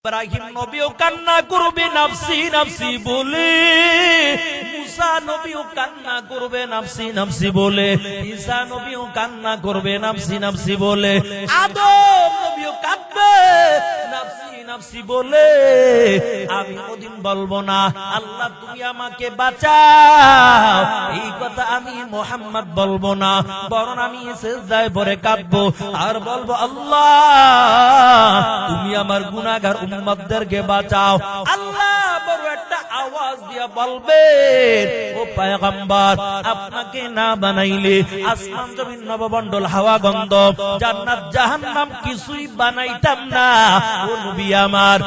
ইব্রাহিম নবীও কান্না করবে নাফসি নাফসি বলে, মুসা নবীও কান্না করবে নাফসি নাফসি বলে, ঈসা নবীও কান্না করবে নাফসি নাফসি বলে, আদম নবীও কাঁদবে নাফসি নাফসি বলে। আমি ওদিন বলবো না আল্লাহ তুমি আমাকে বাঁচাও, এই কথা আমি মুহাম্মদ বলবো না, বরং আমি সিজদায় পড়ে কাঁদবো আর বলবো আল্লাহ তুমি আমার গুনাহগার উম্মতদেরকে বাঁচাও। আল্লাহ বড় একটা আওয়াজ দিয়া বলবেন, ও পয়গম্বর আপনাকে না বানাইলে আসমান জমিন নবমণ্ডল হাওয়া গন্ধ জান্নাত জাহান্নাম কিছুই বানাইতাম না। ও নবী আমার,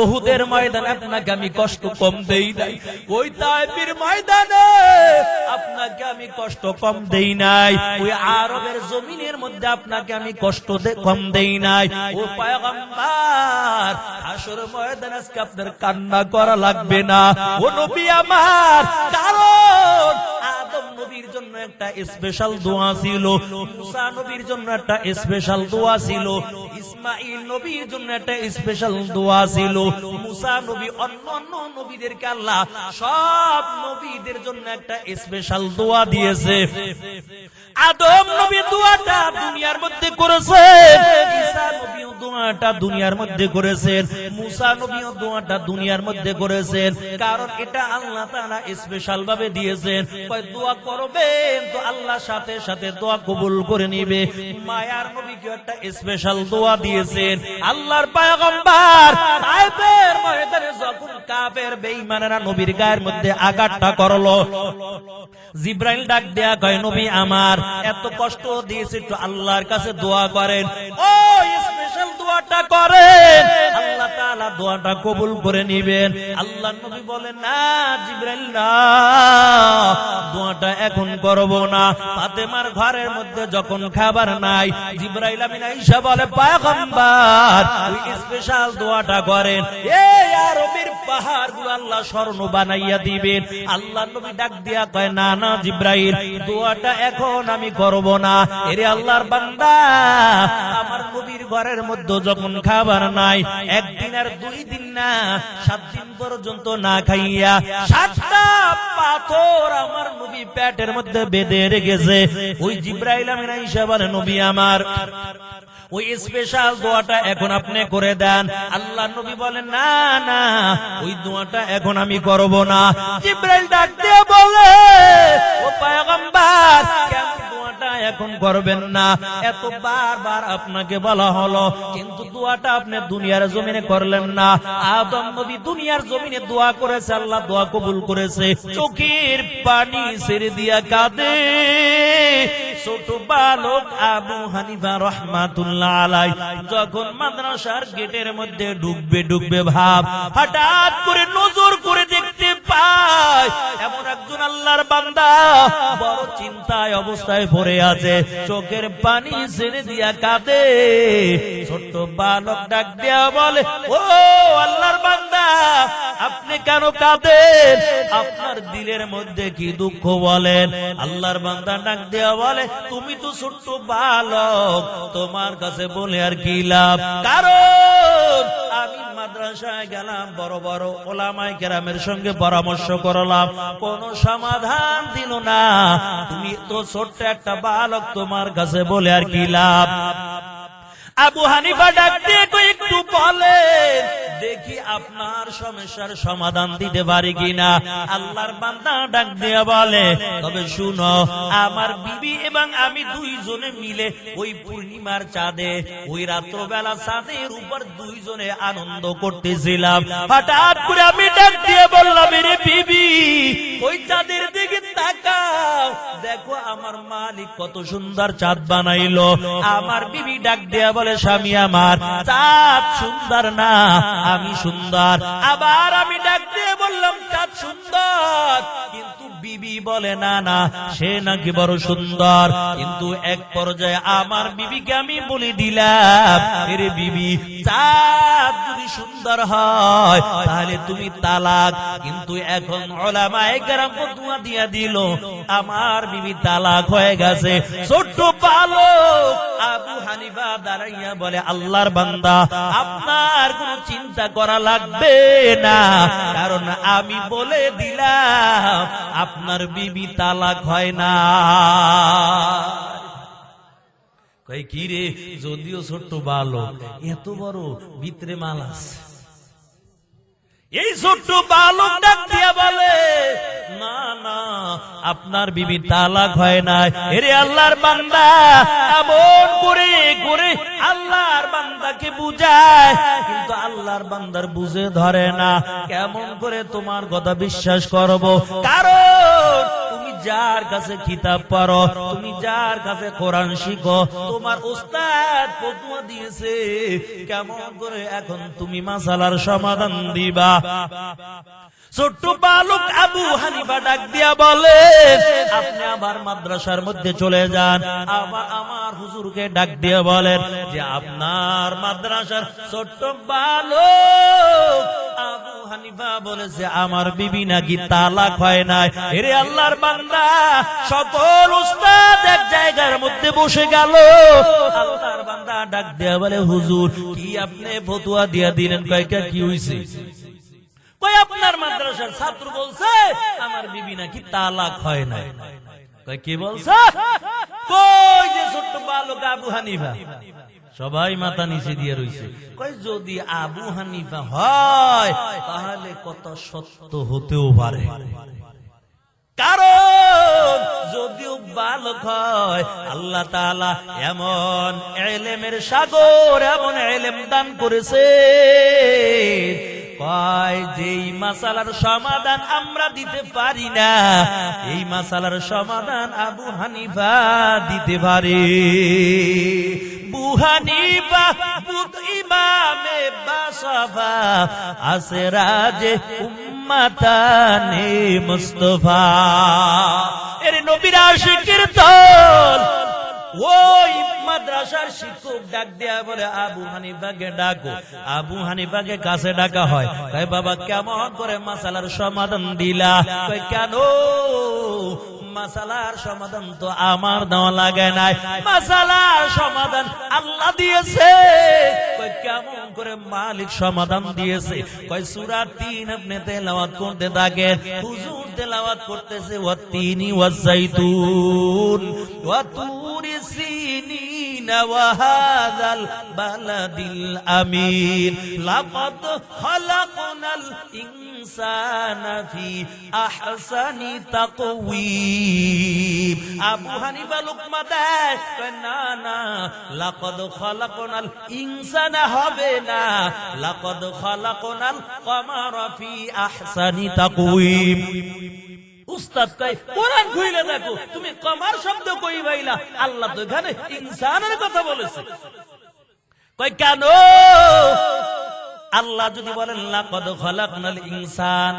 উহুদের ময়দানে আপনাকে আমি কষ্ট কম দেই নাই, ওই তায়েফের ময়দানে আপনাকে আমি কষ্ট কম দেই নাই, ওই আরবের জমিনের মধ্যে আপনাকে আমি কষ্ট কম দেই নাই। ও পয়গম্বর হাসর ময়দানে আজকে আপনার কান্না করা লাগবে না। ও নবী আমার, কারণ আদম নবীর জন্য একটা স্পেশাল দোয়া ছিল, মুসা নবীর জন্য একটা স্পেশাল দোয়া ছিল, ইসমাঈল নবীর জন্য একটা স্পেশাল দোয়া ছিল। মুসা নবী অন্য নবীদেরকে আল্লাহ সব নবীদের জন্য একটা স্পেশাল দোয়া দিয়েছে। আদম নবী দোয়াটা দুনিয়ার মধ্যে করেছেন, ঈসা নবীও দোয়াটা দুনিয়ার মধ্যে করেছেন, মুসা নবীও দোয়াটা দুনিয়ার মধ্যে করেছেন। কারণ এটা আল্লাহ তাআলা স্পেশাল ভাবে দিয়েছেন, কয় দোয়া করবেন তো আল্লাহ সাথে সাথে দোয়া কবুল করে নিবে। মায়ার নবীকে একটা স্পেশাল দোয়া দিয়েছেন। আল্লাহর পয়গম্বর তায়েফের ময়দানে যখন কাফের বেঈমানেরা নবীর গায়ের মধ্যে আঘাতটা করলো, জিবরাইল ডাক দেয়া কয় নবী আমার এত কষ্ট দিয়েছে, একটু আল্লাহর কাছে দোয়া করেন। ও স্পেশাল দোয়াটা করেন, আল্লাহ তাআলা দোয়াটা কবুল করে নেবেন। আল্লাহর নবী বলেন না জিবরাইল না, দোয়াটা এখন করব না। ফাতেমার ঘরের মধ্যে যখন খাবার নাই, জিবরাইল আমিন আয়েশা বলে পয়গম্বর ওই স্পেশাল দোয়াটা করেন, এই আরবের পাহাড়গুলো আল্লাহ স্বর্ণ বানাইয়া দিবেন। আল্লাহর নবী ডাক দিয়া কয় না না জিবরাইল, দোয়াটা এখন আমি করব না। এরে আল্লাহর বান্দা, আমার নবীর ঘরের মধ্যে যখন খাবার নাই, একদিন আর 2 দিন না 7 দিন পর্যন্ত না খাইয়া 7টা পাথর আমার নবী পেটের মধ্যে বেঁধে রেখেছে। ওই জিবরাইল আমিন আয়েশা বলে নবী আমার ওই স্পেশাল দোয়াটা এখন আপনি করে দেন। আল্লাহ নবী বলেন না না, ওই দোয়াটা এখন আমি করব না। জিবরাইল ডাক দিয়ে বলে ও পয়গম্বর কেন দোয়াটা এখন করবেন না? এত বারবার আপনাকে বলা হলো, কিন্তু দোয়াটা আপনি দুনিয়ার জমিনে করলেন না। আদম নবী দুনিয়ার জমিনে দোয়া করেছে, আল্লাহ দোয়া কবুল করেছে। চোখের পানি ছেড়ে দিয়া কাঁদে ছোট বালক আবু হানিফা রাহমাতুল্লাহ আলাইহি, যখন মাদ্রাসার গেটের মধ্যে ঢুকবে ভাব, হঠাৎ করে নজর করে দেখতে পায় এমন একজন আল্লাহর বান্দা বড় চিন্তায় অবস্থায় পড়ে আছে, চোখের পানি ছেড়ে দিয়া কাঁদে। ছোট বালক ডাক দিয়া বলে ও আল্লাহর বান্দা আপনি কেন কাঁদেন? আপনার দিলের মধ্যে কি দুঃখ বলেন? আল্লাহর বান্দা ডাক দিয়া বলে তুমি তো ছোট্ট বালক, তোমার কাছে বলে আর কি লাভ? কারণ আমি মাদ্রাসায় গেলাম, বড় বড় ওলামায়ে কেরামের সঙ্গে পরামর্শ করলাম, কোন সমাধান দিল না। তুমি তো ছোট্ট একটা বালক, তোমার কাছে বলে আর কি লাভ? আবু হানিফা ডাক দিয়ে একটু বলেন দেখি আপনার সমস্যার সমাধান দিতে পারি কিনা। আল্লাহর বান্দা ডাক দিয়ে বলে তবে শুনো, আমার বিবি এবং আমি 2 জনে মিলে ওই পূর্ণিমার চাঁদে, ওই রাত্রবেলা চাঁদের উপর 2 জনে আনন্দ করতেছিলাম। হঠাৎ করে আমি ডাক দিয়ে বললাম রে বিবি ওই চাঁদের দিকে তাকাও, দেখো আমার মালিক কত সুন্দর চাঁদ বানাইলো। আমার বিবি ডাক দিয়ে বলে স্বামী আমার চাঁদ সুন্দর না, আমি সুন্দর। আবার আমি ডাক দিয়ে বললাম চাঁদ সুন্দর, কিন্তু বিবি বলে না না সে নাকি বড় সুন্দর। কিন্তু এক পর্যায়ে আমার বিবিকে আমি বলে দিলাম আরে বিবি চাঁদ যদি সুন্দর হয় তাহলে তুমি তালাক। কিন্তু এখন উলামায়ে কেরাম ফতোয়া দিয়া দিল আমার বিবি তালাক হয়ে গেছে। ছোট্ট বালক আবু হানিফা দাঁড়াইয়া বলে, আল্লাহর বান্দা, আপনার কোনো চিন্তা করা লাগবে না, কারণ আমি বলে দিলাম আপনার বিবি তালাক হয় না। কই কি রে, যদিও ছোট্ট বালক, এত বড় ভিতরে মাল আছে। এই ছোট্ট বালক ডাক দিয়া বলে, না না, আপনার বিবি তালাক হয় না। এরে আল্লাহর বান্দা, এমন করে করে আল্লাহর বান্দাকে বুঝায়, কিন্তু আল্লাহর বান্দার বুঝে ধরে না। কেমন করে তোমার কথা বিশ্বাস করব? কারণ তুমি যার কাছে কিতাব পড়ো, তুমি যার কাছে কোরআন শিখো, তোমার উস্তাদ ফতোয়া দিয়েছে, কেমন করে এখন তুমি মাসালার সমাধান দিবা? ছোট্ট বালক আবু হানিফা ডাক দিয়া বলে, আপনি আবার মাদ্রাসার মধ্যে চলে যান। আবার আমার হুজুরকে ডাক দিয়া বলেন যে আপনার মাদ্রাসার ছোট্ট বালক আবু হানিফা বলেছে আমার বিবি নাকি তালাক হয় নাই। এরে আল্লাহর বান্দা, সকল উস্তাদ এক জায়গার মধ্যে বসে গেল। আল্লাহর বান্দা ডাক দিয়া বলে, হুজুর কি আপনি ফতোয়া দিয়া দিলেন? কয়টা কি হইছে? কই আপনার মাদ্রাসার ছাত্র বলছে আমার বিবি নাকি তালাক হয় নাই। কই কি বলছে? কই যে ছোট্ট বালক আবু হানিফা। সবাই মাথা নিচে দিয়ে রইছে। কই যদি আবু হানিফা হয় তাহলে কত সত্য হতেও পারে, কারণ যদিও বালক হয়, আল্লাহ তাআলা এমন ইলমের সাগর, এমন ইলম দান করেছে, কয় যেই মাসালার সমাধান আমরা দিতে পারি না, এই মাসালার সমাধান আবু হানিফা দিতে পারে। আবু হানিফা বুত ইমামে বাসাফা আসরাজে উম্মতানে মুস্তাফা। এর নবীর আশিকের দল। ওই মাদ্রাসার শিক্ষক ডাক দেয়া বলে, আবু হানিফাকে ডাকো। আবু হানিফাকে কাছে ডাকা হয়। কই বাবা কেমন করে মাসালার সমাধান দিলা? কই কেন? মাসালার সমাধান তো আমার দেওয়া লাগে নাই, মাসালার সমাধান আল্লাহ দিয়েছে। কই কেমন করে মালিক সমাধান দিয়েছে? কই সূরা ৩ আপনি তেলাওয়াত করতে থাকেন। হুজুর তেলাওয়াত করতেছে, ওয়াত-তিনি ওয়াজ-যাইতুন ওয়া তুরি সিনিন ওয়া হাযাল বালাদিল আমিন লাকাদ খালাকনাল ইনসানা ফি আহসানি তাকওয়িম। আবু হানিফা লুকমা দেয়, না না, লাকাদ খালাকনাল ইনসানা হবে না, লাকাদ খালাকনাল কমারা ফি আহসানি তাকওয়িম। উস্তাদ কয় কোরআন খুলে দেখো, তুমি কমার শব্দ কই পাইলা? আল্লাহ তো এখানে ইনসানের কথা বলেছে। কয় কেন? আল্লাহ যদি বলেন লাকাদ খালাকনাল ইনসান,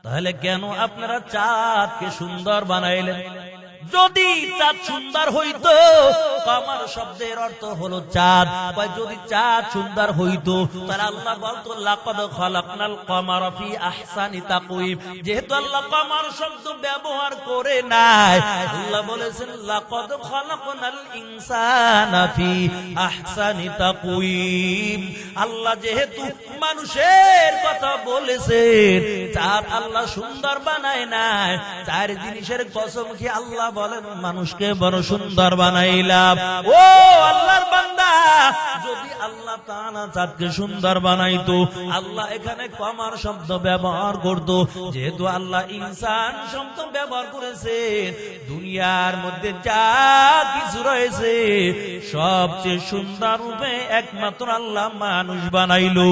তাহলে কেন আপনারা চাঁদকে সুন্দর বানাইলেন? যদি চাঁদ সুন্দর হইতো, কমার শব্দের অর্থ হলো চাঁদ। যদি চাঁদ সুন্দর হইতো তাহলে আল্লাহ বলতো লাকাদ খালাকনাল কমারা ফি আহসানি তাকওয়িম। যেহেতু আল্লাহ কমার শব্দ ব্যবহার করে নাই, আল্লাহ বলেছেন লাকাদ খালাকনাল ইনসানা ফি আহসানি তাকওয়িম। আল্লাহ যেহেতু মানুষের কথা বলেছেন, চাঁদ আল্লাহ সুন্দর বানায় নাই। চার জিনিসের কসম খেয়ে আল্লাহ বলেন মানুষকে বড় সুন্দর বানাইলাম। ও আল্লাহর বান্দা, যদি আল্লাহ তাআলা চাঁদকে সুন্দর বানাইতো, আল্লাহ এখানে কমার শব্দ ব্যবহার করতো। যেহেতু আল্লাহ ইনসান শব্দ ব্যবহার করেছেন, দুনিয়ার মধ্যে যা কিছু রয়েছে সবচেয়ে সুন্দর রূপে একমাত্র আল্লাহ মানুষ বানাইলো।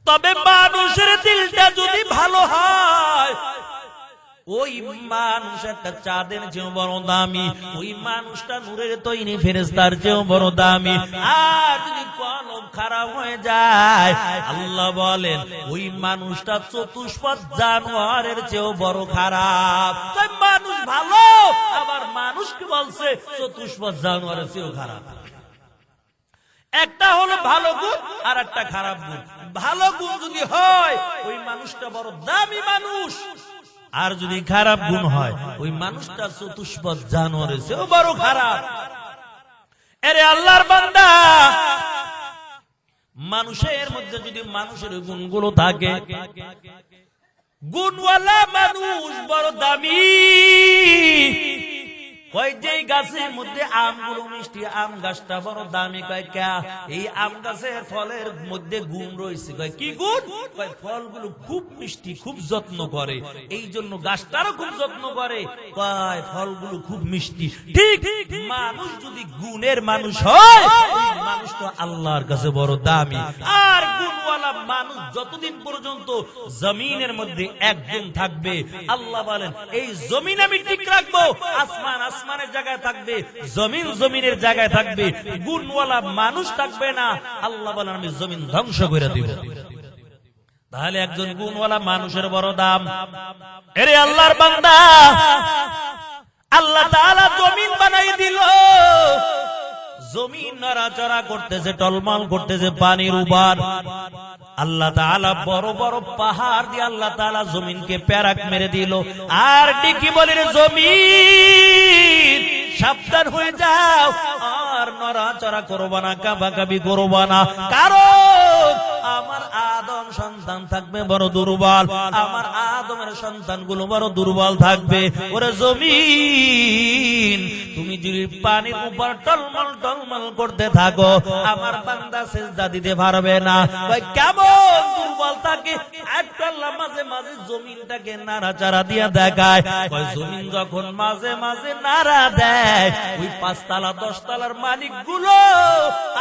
তবে মানুষের দিলটা যদি ভালো হয়, ওই মানুষ একটা চাঁদের চেয়েও বড় দামি, ওই মানুষটা নূরের তৈরি ফেরেশতার চেয়েও বড় দামি। আর যদি কলব খারাপ হয়ে যায়, আল্লাহ বলেন ওই মানুষটা চতুষ্পদ জানোয়ারের চেয়েও বড় খারাপ। তাই মানুষ ভালো, আবার মানুষ কি বলছে চতুষ্পদ জানোয়ারের চেয়েও খারাপ। একটা হলো ভালো গুণ আর একটা খারাপ গুণ। ভালো গুণ যদি হয়, ওই মানুষটা বড় দামি মানুষ। আর যদি খারাপ গুণ হয় ওই মানুষটা চতুষ্পদ জানোয়ারের চেয়েও বড় খারাপ। আরে আল্লাহর বান্দা, মানুষের মধ্যে যদি মানুষের গুণগুলো থাকে, গুণওয়ালা মানুষ বড় দামি। কয় যে গাছের মধ্যে আমগুলো মিষ্টি, আম গাছটা বড় দামি। কয় কে? এই আম গাছের ফলের মধ্যে গুণ রয়েছে। কয় কি গুণ? কয় ফলগুলো খুব মিষ্টি, খুব যত্ন করে, এই জন্য গাছটারও খুব যত্ন করে। কয় ফলগুলো খুব মিষ্টি। ঠিক মানুষ যদি গুণের মানুষ হয়, ওই মানুষটা আল্লাহর কাছে বড় দামি। আর গুণওয়ালা মানুষ যতদিন পর্যন্ত জমিনের মধ্যে একজন থাকবে, আল্লাহ বলেন এই জমিন আমি ঠিক রাখবো। আসমান আসমানের জায়গায় থাকবে, জমিন জমিনের জায়গায় থাকবে, গুণওয়ালা মানুষ থাকবে না। আল্লাহ বলেন আমি জমিন ধ্বংস করে দিব। তাহলে একজন গুণওয়ালা মানুষের বড় দাম। এরে আল্লাহর বান্দা, আল্লাহ তাআলা জমিন বানাই দিল, জমিন নড়াচড়া করতেছে, টলমল করতেছে, পানির উবার। আল্লাহ তাআলা বড় বড় পাহাড় দিয়ে আল্লাহ তাআলা জমিনকে প্যারাক মেরে দিল। আর ডিকি বলে জমিন সাবধান হয়ে যাও, আর নড়াচড়া করবা না, কাবাকাবি করবা না, কারণ আমার আদম সন্তান থাকবে বড় দুর্বল, আমার আদমের সন্তানগুলো বড় দুর্বল থাকবে। ওরে জমিন, তুমি যদি পানির উপর টলমল টলমল করতে থাকো, আমার বান্দা সিজদা দিতে পারবে না। কেমন দুর্বল থাকে, আল্লাহ মাঝে মাঝে জমিনটাকে নাড়াচাড়া দিয়ে দেখায়। জমিন যখন মাঝে মাঝে নাড়া দেয়, ওই 5 তলা 10 তলার মালিক গুলো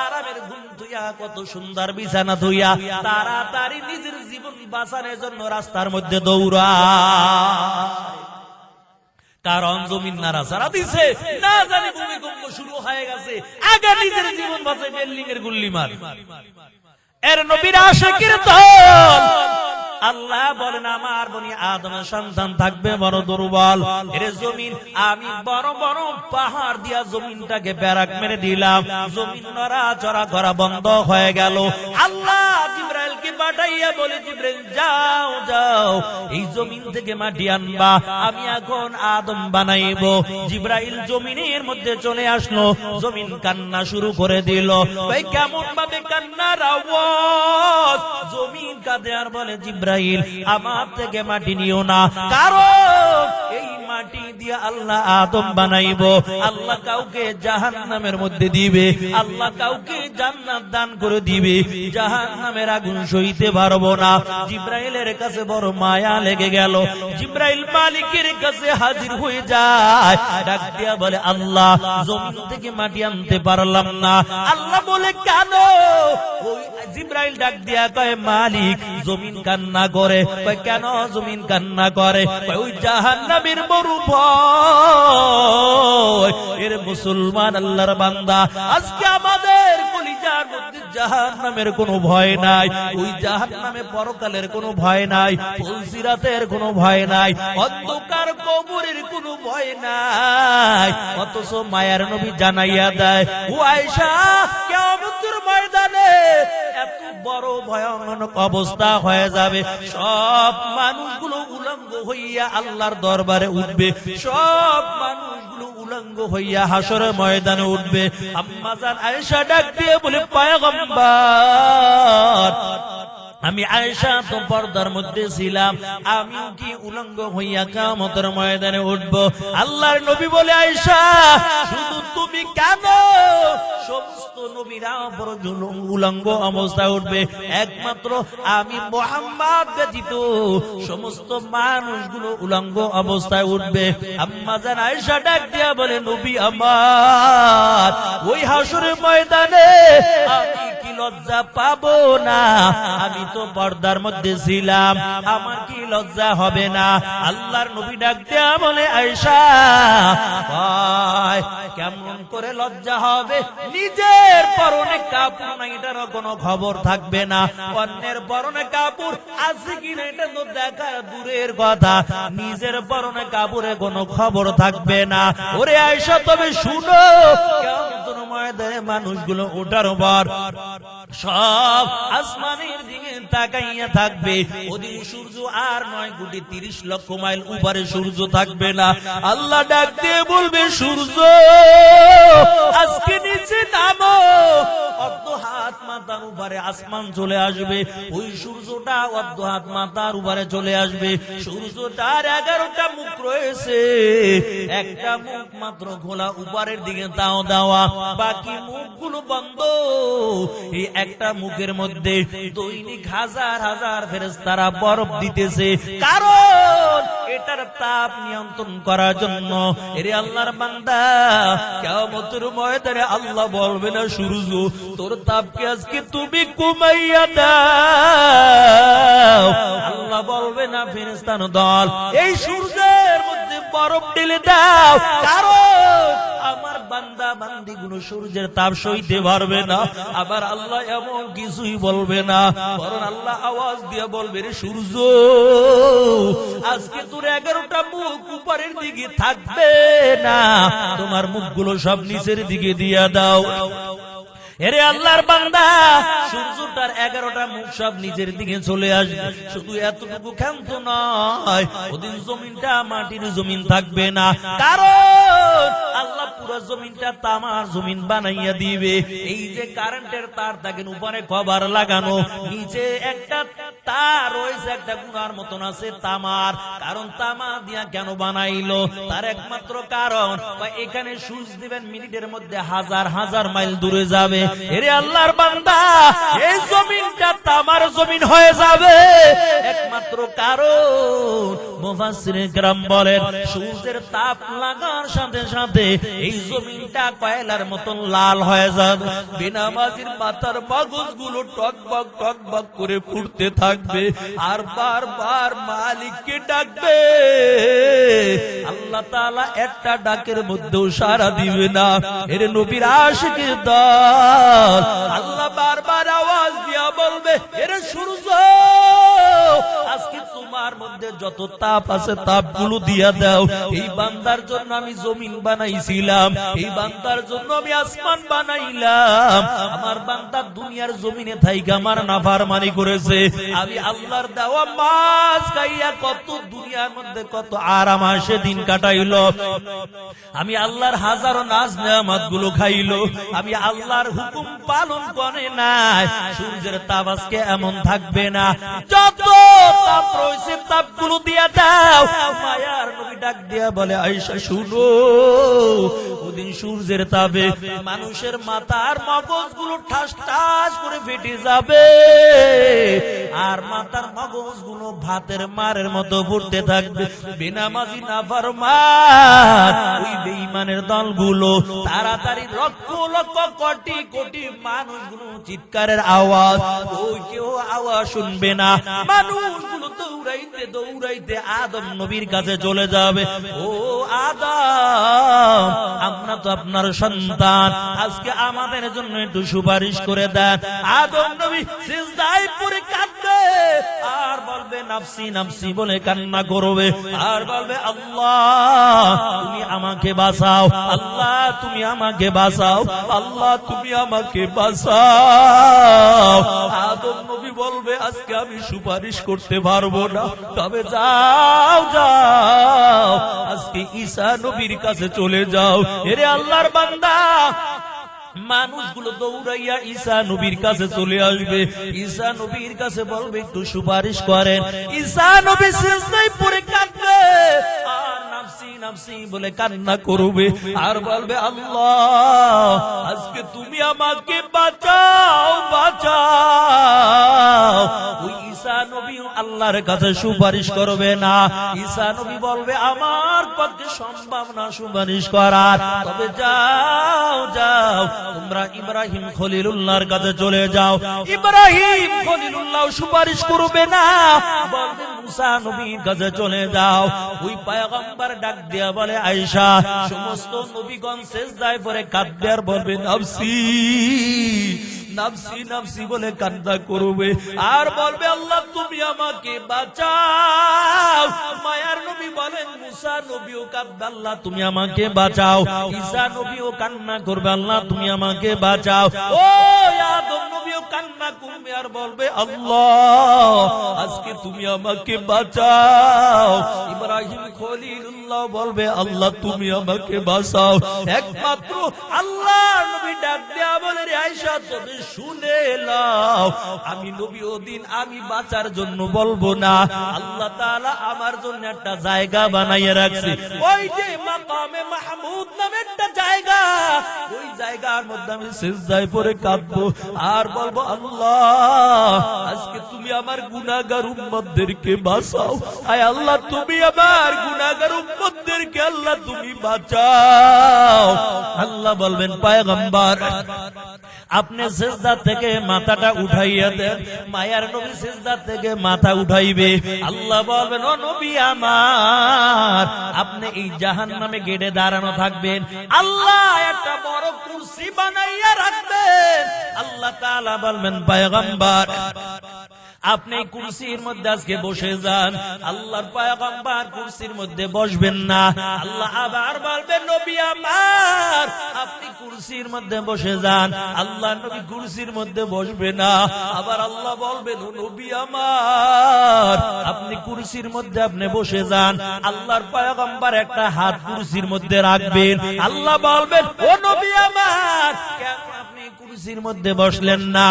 আরামের ঘুম ধুইয়া, কত সুন্দর বিছানা ধুইয়া তাড়াতাড়ি নিজের জীবন বাঁচানোর জন্য রাস্তার মধ্যে দৌড়ায়। কারণ জমিন নাড়াচাড়া দিছে, না জানি ভূমিকম্প শুরু হয়ে গেছে, আগে নিজের জীবন বাঁচাই বিল্ডিং এর গুল্লি মার। এর নবীর আশিকের দল। আল্লাহ বলেন আমার বনি আদমের সন্তান থাকবে বড় দুর্বল। এর জমিন আমি বড় বড় পাহাড় দিয়া জমিনটাকে ব্যারাক মেরে দিলাম, জমিন নড়াচড়া করা বন্ধ হয়ে গেল। আল্লাহ জিবরাইলকে পাঠাইয়া বলে, জিবরাইল যাও যাও, এই জমিন থেকে মাটি আনবা, আমি এখন আদম বানাইব। জিবরাইল জমিনের মধ্যে চলে আসলো, জমিন কান্না শুরু করে দিল। ভাই কেমন ভাবে কান্নার আওয়াজ, জমিন কাঁদে আর বলে জিবরাইল আমার থেকে মাটি নিও না, কারণ এই মাটি দিয়ে আল্লাহ আদম বানাইব। আল্লাহ কাউকে জাহান্নামের মধ্যে দিবে, আল্লাহ কাউকে জান্নাত দান করে দিবে, জাহান্নামের আগুন সইতে পারবো না। জিবরাইলের কাছে বড় মায়া লেগে গেল। জিবরাইল মালিকের কাছে হাজির হয়ে যায়, ডাক দিয়া বলে আল্লাহ জমিন থেকে মাটি আনতে পারলাম না। আল্লাহ বলে কেন? ওই জিবরাইল ডাক দিয়া কয় মালিক জমিন কান্না করে। কয় কেন জমিন কান্না করে? ওই জাহান্নামের বড় ভয়। এর মুসলমান আল্লাহর বান্দা, আজকে আমাদের কলিজার মধ্যে জাহান্নামের কোনো ভয় নাই, ওই জাহান্নামে পরকালের কোনো ভয় নাই, পুলসিরাতের কোনো ভয় নাই, অন্ধকার কবরের কোনো ভয় নাই। অথচ মায়ার নবী জানাইয়া দেয়, ও আয়েশা কিয়ামতের ময়দানে এত বড় ভয়ানক অবস্থা হয়ে যাবে, সব মানুষগুলো উলঙ্গ হইয়া আল্লাহর দরবারে উঠবে, সব মানুষগুলো উলঙ্গ হইয়া হাসরের ময়দানে উঠবে। আম্মা জান আয়েশা ডাক দিয়ে বলে, পয়গম্বর আমি আয়েশা তো পর্দার মধ্যে ছিলাম, আমি কি উলঙ্গ হইয়া কিয়ামতের ময়দানে উঠবো? আল্লাহর নবী বলে, আয়েশা শুধু তুমি কেন, সমস্ত নবীরা উলঙ্গ অবস্থায় উঠবে, একমাত্র আমি মুহাম্মদ ব্যতীত সমস্ত মানুষগুলো উলঙ্গ অবস্থায় উঠবে। আম্মা জান আয়েশা ডাক দিয়া বলে, নবী আমার ওই হাসরের ময়দানে আমি কি লজ্জা পাবো না? আমি তো পর্দার মধ্যে ছিলাম, আমার কি লজ্জা হবে না? আল্লাহর নবী ডাক দিয়া বলে, আয়েশা কেমন করে লজ্জা হবে? নিজের পরনে কাপড় নাই এটারও কোনো খবর থাকবে না, অন্যের পরনে কাপড় আছে কিনা এটা তো দেখা দূরের কথা, নিজের পরনে কাপড়ে কোনো খবর থাকবে না। ওরে আয়েশা তবে শুনো, কিয়ামতের ময়দানে মানুষগুলো ওঠার পর সব আসমানের দিকে তাকাইয়া থাকবে। ওদিন সূর্য আর 9,30,00,000 মাইল উপরে সূর্য থাকবে না। আল্লাহ ডাক দিয়ে বলবে, সূর্য আজকে নিচে নামো। অর্ধ হাত মাথার উপরে আসমান চলে আসবে। ওই সূর্যটা অর্ধ হাত মাথার উপরে চলে আসবে। সূর্যটার 11টা মুখ রয়েছে, একটা মুখ মাত্র খোলা উপরের দিকে তাও দেওয়া, বাকি মুখগুলো বন্ধ। এই একটা মুখের মধ্যে দৈনিক হাজার হাজার ফেরেশতারা বরফ দিতেছে, কারণ এটার তাপ নিয়ন্ত্রণ করার জন্য। এরে আল্লাহর বান্দা, কিয়ামতের ময়দানে আল্লাহ বলবে না, সূর্য তোর তাপকে আজকে তুমি কমাইয়া দাও। আল্লাহ বলবে না, ফেরেশতার দল এই সূর্যের মধ্যে বরফ ঢেলে দাও, কারণ আমার বান্দা বান্দি গুলো সূর্যের তাপ সইতে পারবে না। আবার আল্লাহ এমন কিছুই বলবে না, বরং আল্লাহ আওয়াজ দিয়ে বলবে, রে সূর্য আজকে তোর 11টা মুখ উপরের দিকে থাকবে না, তোমার মুখগুলো সব নিচের দিকে দিয়া দাও। এরে আল্লাহর বান্দা, সূর্যটার 11টা মুখ সব নিচের দিকে চলে আসবে। শুধু এতটুকু ক্ষান্ত নয়, ওদিন জমিনটা মাটির জমিন থাকবে না, কারণ আল্লাহ পুরো জমিনটা তামার জমিন বানাইয়া দিবে। এই যে কারেন্টের তার থাকেন উপরে কভার লাগানো, নিচে একটা তার রয়েছে, একটা গুনার মতন আছে তামার। কারণ তামা দিয়া কেন বানাইলো, তার একমাত্র কারণ এখানে সূর্য দিবেন, মিনিটের মধ্যে হাজার হাজার মাইল দূরে যাবে। এরে আল্লাহর বান্দা, এই জমিনটা তামার জমিন হয়ে যাবে একমাত্র কারণ মুফাসসিরিন কেরাম বলেন, সূর্যের তাপ লাগার সাথে সাথে এই জমিনটা কয়লার মতন লাল হয়ে যাবে। বেনামাজির মাথার মগজগুলো টকবক টকবক করে ফুটতে থাকবে, আর বারবার মালিককে ডাকবে। আল্লাহ তাআলা একটা ডাকের মধ্যেও সাড়া দিবে না। এর নবীর আশিকের দল, আল্লাহ বারবার আওয়াজ দিয়া বলবে, এরে সূর্য আজকে তোমার মধ্যে যত তাপ আছে তাপগুলো দিয়া দাও। এই বান্দার জন্য আমি জমিন বানাইছিলাম, এই বান্দার জন্য আমি আসমান বানাইলাম। আমার বান্দা দুনিয়ার জমিনে থাইকা আমার নাফরমানি করেছে, আমি আল্লাহর দেওয়া মাছ খাইয়া কত দুনিয়ার মধ্যে কত আরাম আসে দিন কাটাইলো। আমি আল্লাহর হাজারো নাজ নেয়ামত গুলো খাইলো, আমি আল্লাহর হুকুম পালন করে নাই। সূর্যের তাপ আজকে এমন থাকবে না, যত তাপ রয়েছে তাপগুলো দিয়া দাও। মায়ার নবী ডাক দিয়া বলে, আয়েশা শুনো, ওদিন সূর্যের তাপে মানুষের মাথার মগজগুলো ঠাস ঠাস করে ফেটে যাবে, আর মাথার মগজগুলো ভাতের মারের মতো পড়তে থাকবে। বেনামাজি নাফরমান ওই বেঈমানের দলগুলো তাড়াতাড়ি লক্ষ লক্ষ কোটি কোটি মানুষগুলো চিৎকারের আওয়াজ, ওই কেউ আওয়াজ শুনবে না। মানুষগুলো দৌড়াইতে দৌড়াইতে আদম নবীর কাছে চলে যাবে। ও আদম, আমরা তো আপনার সন্তান, আজকে আমাদের জন্য একটু সুপারিশ করে দেন। আদম নবী সিজদায় পড়ে কাঁদবে, আর বলবে নাফসি নাফসি বলে কান্না করবে, আর বলবে আল্লাহ তুমি আমাকে বাঁচাও, আল্লাহ তুমি আমাকে বাঁচাও, আল্লাহ তুমি আমাকে বাঁচাও। আদম নবী বলবে, আজকে আমি সুপারিশ করতে পারবো না, তবে যাও যাও আজকে ঈসা নবীর কাছে চলে যাও। এরে আল্লাহর বান্দা, মানুষগুলো দৌড়াইয়া ঈসা নবীর কাছে চলে আসবে। ঈসা নবীর কাছে বলবে, একটু সুপারিশ করেন। ঈসা নবী সিজদায় পড়ে কাঁদবে, আর নাফসি নাফসি বলে কান্না করবে, আর বলবে আল্লাহ আজকে তুমি আমাকে বাঁচাও বাঁচাও। ওই ঈসা নবী আল্লাহর কাছে সুপারিশ করবে না। ঈসা নবী বলবে, আমার পক্ষে সম্ভব না সুপারিশ করার, তবে যাও যাও তোমরা ইব্রাহিম খলিলুল্লাহর কাছে চলে যাও। ইব্রাহিম খলিলুল্লাহ সুপারিশ করবে না, বলবে মুসা নবীর কাছে চলে যাও। ওই পয়গম্বর ডাক দিয়া বলে, আয়েশা সমস্ত নবীগণ সিজদায় পড়ে কাঁদবে, আর বলবে নাফসি নাফসি নাফসি বলে কান্না করবে আর বলবে আল্লাহ তুমি আমাকে বাঁচাও। মায়ার নবী বলেন মুসা নবীও কাঁদবে আল্লাহ তুমি আমাকে বাঁচাও। ঈসা নবীও কান্না করবে আল্লাহ তুমি আমাকে বাঁচাও। ও আদম নবীও কান্না করবে আর বলবে আল্লাহ আজকে তুমি আমাকে বাঁচাও। ইব্রাহিম খলিলুল্লাহ বলবে আল্লাহ তুমি আমাকে বাঁচাও। একমাত্র আল্লাহ নবী ডাক দেয়া বলে রে আয়েশা তুমি শুনে নাও আমি নবী ওদিন আমি বাঁচার জন্য বলবো না, আল্লাহ তাআলা আমার জন্য একটা জায়গা বানাইয়া রাখছে। ওই যে মাকামে মাহমুদ নামে একটা জায়গা, ওই জায়গার মধ্যে আমি সিজদায় পড়ে কাঁদবো আর বলবো আল্লাহ আজকে তুমি আমার গুনাহগার উম্মতদেরকে বাঁচাও। আয় আল্লাহ তুমি আমার গুনাহগার উম্মতদেরকে আল্লাহ তুমি বাঁচাও। আল্লাহ বলবেন পয়গম্বর আপনি সিজদা থেকে মাথাটা উঠাইয়া দেন। মায়ার নবী সিজদা থেকে মাথা উঠাইবে। আল্লাহ বলবেন ও নবী আমার আপনি এই জাহান্নামে গেটে দাঁড়ানো থাকবেন। আল্লাহ একটা বড় কুরসি বানাইয়া রাখবেন। আল্লাহ তাআলা বলবেন পয়গম্বর আপনি কুরসির মধ্যে আজকে বসে যান। আল্লাহর পয়গম্বর কুরসির মধ্যে বসবেন না। আল্লাহ আবার বলবেন নবী আমার আপনি কুরসির মধ্যে বসে যান। আল্লাহ নবী কুরসির মধ্যে বসবে না। আবার আল্লাহ বলবেন ও নবী আমার আপনি কুরসির মধ্যে আপনি বসে যান। আল্লাহর পয়গম্বর একটা হাত কুরসির মধ্যে রাখবেন। আল্লাহ বলবেন ও নবী আমার কেন আপনি কুরসির মধ্যে বসলেন না?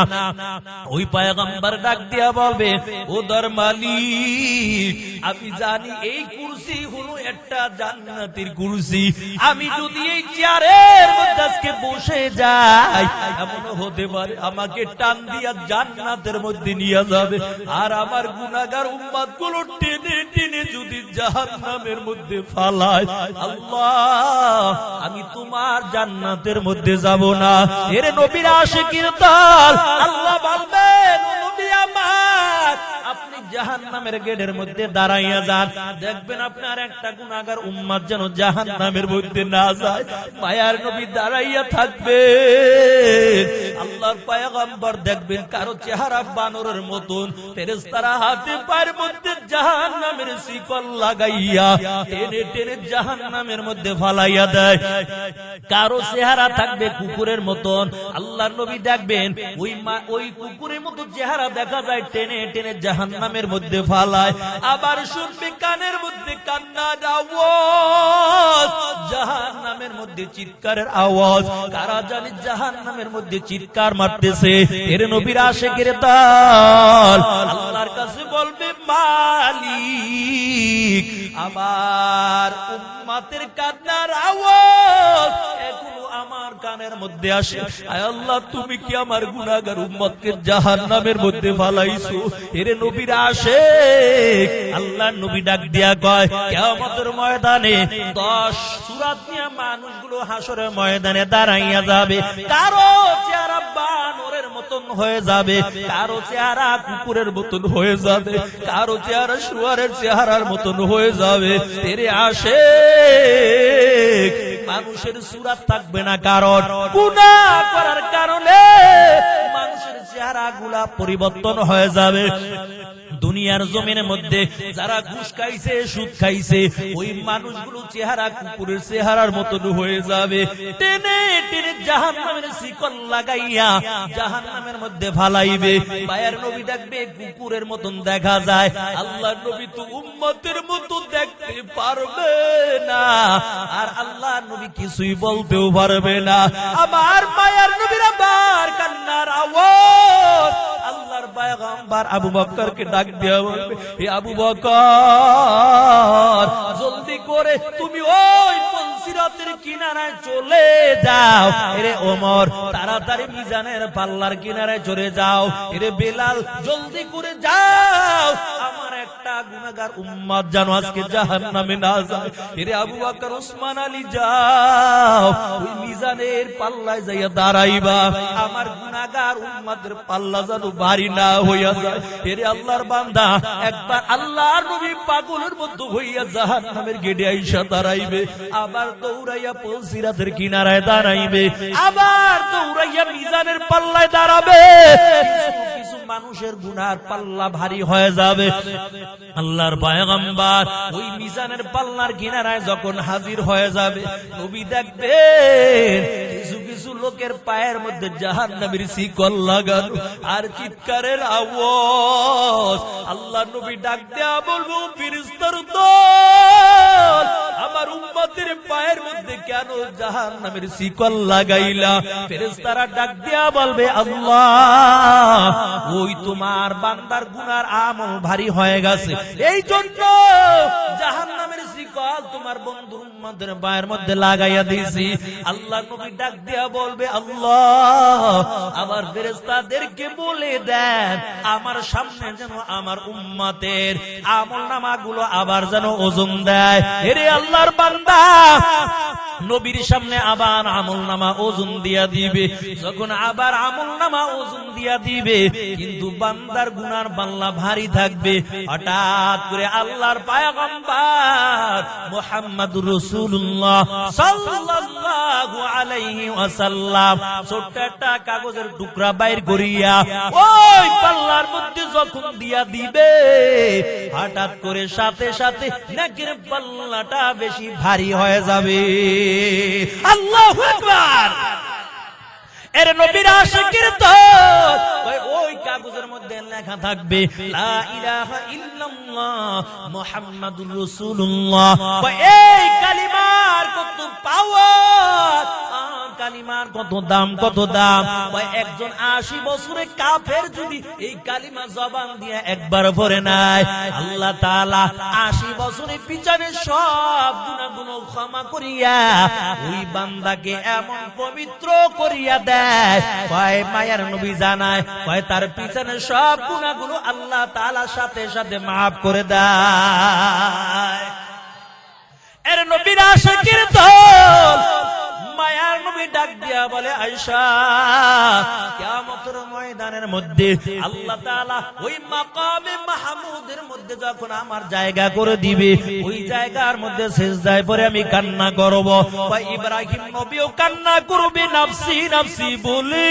ওই পয়গম্বর ডাক দিয়া বলবে ও দরমালিক আমি জানি এই কুরসি হলো একটা জান্নাতের কুরসি। আমি যদি এই চেয়ারের মধ্যে আজকে বসে যাই এমন হতে পারে আমাকে টান দিয়া জান্নাতের মধ্যে নিয়ে যাবে আর আমার গুনাহগার উম্মতগুলো টেনে টেনে যদি জাহান্নামের মধ্যে ফালায় আল্লাহ আমি তোমার জান্নাতের মধ্যে যাব না। এর নবীর আশিকির দল আল্লাহ বলবেন নবী আমার আপনি জাহান্নামের গেটের মধ্যে দাঁড়াইয়া যান। দেখবেন আপনার একটা গুনাহগার উম্মত যেন জাহান্নামের মধ্যে না যায়। মায়ার নবী দাঁড়াইয়া থাকবে। আল্লাহর পয়গম্বর দেখবেন কারো চেহারা বানরের মতন, ফেরেশতারা হাতে পায়ের মধ্যে জাহান্নামের শিকল লাগাইয়া টেনে টেনে জাহান্নামের মধ্যে ফালাইয়া দেয়। কারো চেহারা থাকবে কুকুরের মতন। আল্লাহর নবী দেখবেন ওই কুকুরের মতো চেহারা দেখা যায় টেনে টেনে জাহান্নামের মধ্যে ফালায়। আবার শুনবে কানের মধ্যে কান্নার আওয়াজ, জাহান্নামের মধ্যে চিৎকারের আওয়াজ। কারা জানি জাহান্নামের মধ্যে চিৎকার মারতেছে। এর নবীর আশিকের দল আল্লাহর কাছে বলবে মালিক আমার উম্মতের কান্নার আওয়াজ এগুলো আমার কানের মধ্যে আসে। আয় আল্লাহ তুমি কি আমার গুনাহগার উম্মতকে জাহান্নামের মধ্যে ফালাইছো? এর নবীর আশিক আল্লাহর নবী ডাক দিয়া কয় কিয়ামতের ময়দানে 10 সূরাত নিয়ে মানুষগুলো হাসরের ময়দানে দাঁড়াইয়া যাবে। কারো চেহারা বানরের মতন হয়ে যাবে, কারো চেহারা কুকুরের মতন হয়ে যাবে, কারো চেহারা শুয়ারের চেহারার মতন হয়ে যাবে। তেরে আশিক মানুষের সূরত থাকবে না, কারণ গুনাহ করার কারণে মানুষের চেহারাগুলা পরিবর্তন হয়ে যাবে। দুনিয়ার জমিনের মধ্যে যারা ঘুষ খাইছে সুদ খাইছে ওই মানুষগুলো চেহারা কুকুরের চেহারার মতন হয়ে যাবে। টেনে টেনে জাহান্নামের শিকল লাগাইয়া জাহান্নামের মধ্যে ফালাইবে। মায়ের নবী দেখবে কুকুরের মতন দেখা যায়। আল্লাহর নবী তো উম্মতের মতো দেখতে পারবে না আর আল্লাহর নবী কিছুই বলতেও পারবে না। আমার মায়ের নবীর আবার কান্নার আওয়াজ। আল্লাহর পয়গম্বর আবু বকরকে ডাক দিয়া বলবে হে আবু বকর জলদি করে তুমি ওই সিরাতের কিনারায় চলে যাও। এরে ওমর তাড়াতাড়ি মিজানের পাল্লার কিনারায় চলে যাও। এরে বেলাল জলদি করে যাও। আমার একটা গুনাহগার উম্মত যেন আজকে জাহান্নামে না যায়। এরে আবু বকর ওসমান আলী যাও ওই মিজানের পাল্লায় যাইয়া দাঁড়াইবা, আমার গুনাহগার উম্মতের পাল্লা যেন ভারী না হইয়া যায়। এরে আল্লাহর বান্দা একবার আল্লাহর নবী পাগলের মতো হইয়া জাহান্নামের গেটে আইসা দাঁড়াইবে, আবার দৌড়াইয়া পলসিরাতের কিনারায় দাঁড়াইবে, আবার দৌড়াইয়া মিজানের পাল্লায় দাঁড়াবে। কিছু মানুষের গুনার পাল্লা ভারী হয়ে যাবে। আল্লাহর পয়গম্বর ওই মিজানের পাল্লার কিনারায় যখন হাজির হয়ে যাবে, নবী দেখবেন কিছু কিছু লোকের পায়ের মধ্যে জাহান্নামের শিকল লাগানো আর চিৎকারের আওয়াজ। আল্লাহ নবী ডাক দেয়া বলবো, ফেরেশতার দল আমার উম্মতের পায়ের মধ্যে কেন জাহান্নামের শিকল লাগাইলা? ফেরেশতারা ডাক দেয়া বলবে, আল্লাহ ওই তোমার বান্দার গুনার আমল ভারী হয়ে গেছে, এই জন্য জাহান্নামের শিকল তোমার বন্ধু উম্মতের পায়ের মধ্যে লাগাইয়া দিয়েছি। আল্লাহ নবী ডাক দেয়া বলবে, আল্লাহ আমার ফেরেশতাদেরকে বলে দেন আমার সামনে যেন আমার উম্মতের আমলনামাগুলো আবার যেন ওজন দেয়। এরে আল্লাহর বান্দা নবীর সামনে আবার আমলনামা ওজন দিয়া দিবে। যখন আবার আমলনামা ওজন দিয়া দিবে, কিন্তু বান্দার গুনার পাল্লা ভারী থাকবে। হঠাৎ করে আল্লাহর পয়গম্বর মুহাম্মদুর রাসূলুল্লাহ সাল্লাল্লাহু আলাইহি ওয়াসাল্লাম ছোট্ট একটা কাগজের টুকরা বাইর করিয়া ওই পাল্লার মধ্যে যখন দিয়া দিবে, হঠাৎ করে সাথে সাথে নেকির পাল্লাটা বেশি ভারী হয়ে যাবে। আল্লাহু আকবার। এর নবীর আশিকের তো ওই কাগজের মধ্যে লেখা থাকবে, লা ইলাহা ইল্লাল্লাহ মুহাম্মাদুর রাসূলুল্লাহ। এই কালিমার কত পাওয়ার, কালিমার কত দাম, কত দাম। একজন 80 বছরের কাফের যদি এই কালিমা জবান দিয়ে একবার পড়ে নাই, আল্লাহ তাআলা 80 বছরের পিছনে সব গুনাহগুলো ক্ষমা করিয়া ওই বান্দাকে এমন পবিত্র করিয়া দেয়। কয় মায়ার নবী জানায়, কয় তার পিছনে সব গুনাহগুলো আল্লাহ তাআলা সাথে সাথে মাফ করে দেয়। এর নবীর আশিকের দল মায়ার নবী ডাক দিয়া বলে, আয়েশা কিয়ামতের ময়দানের মধ্যে আল্লাহ তাআলা ওই মাকামে মাহমুদের মধ্যে যখন আমার জায়গা করে দিবে, ওই জায়গার মধ্যে সিজদায় পড়ে আমি কান্না করব। ইব্রাহিম নবীও কান্না করবে নাফসি নাফসি বলে,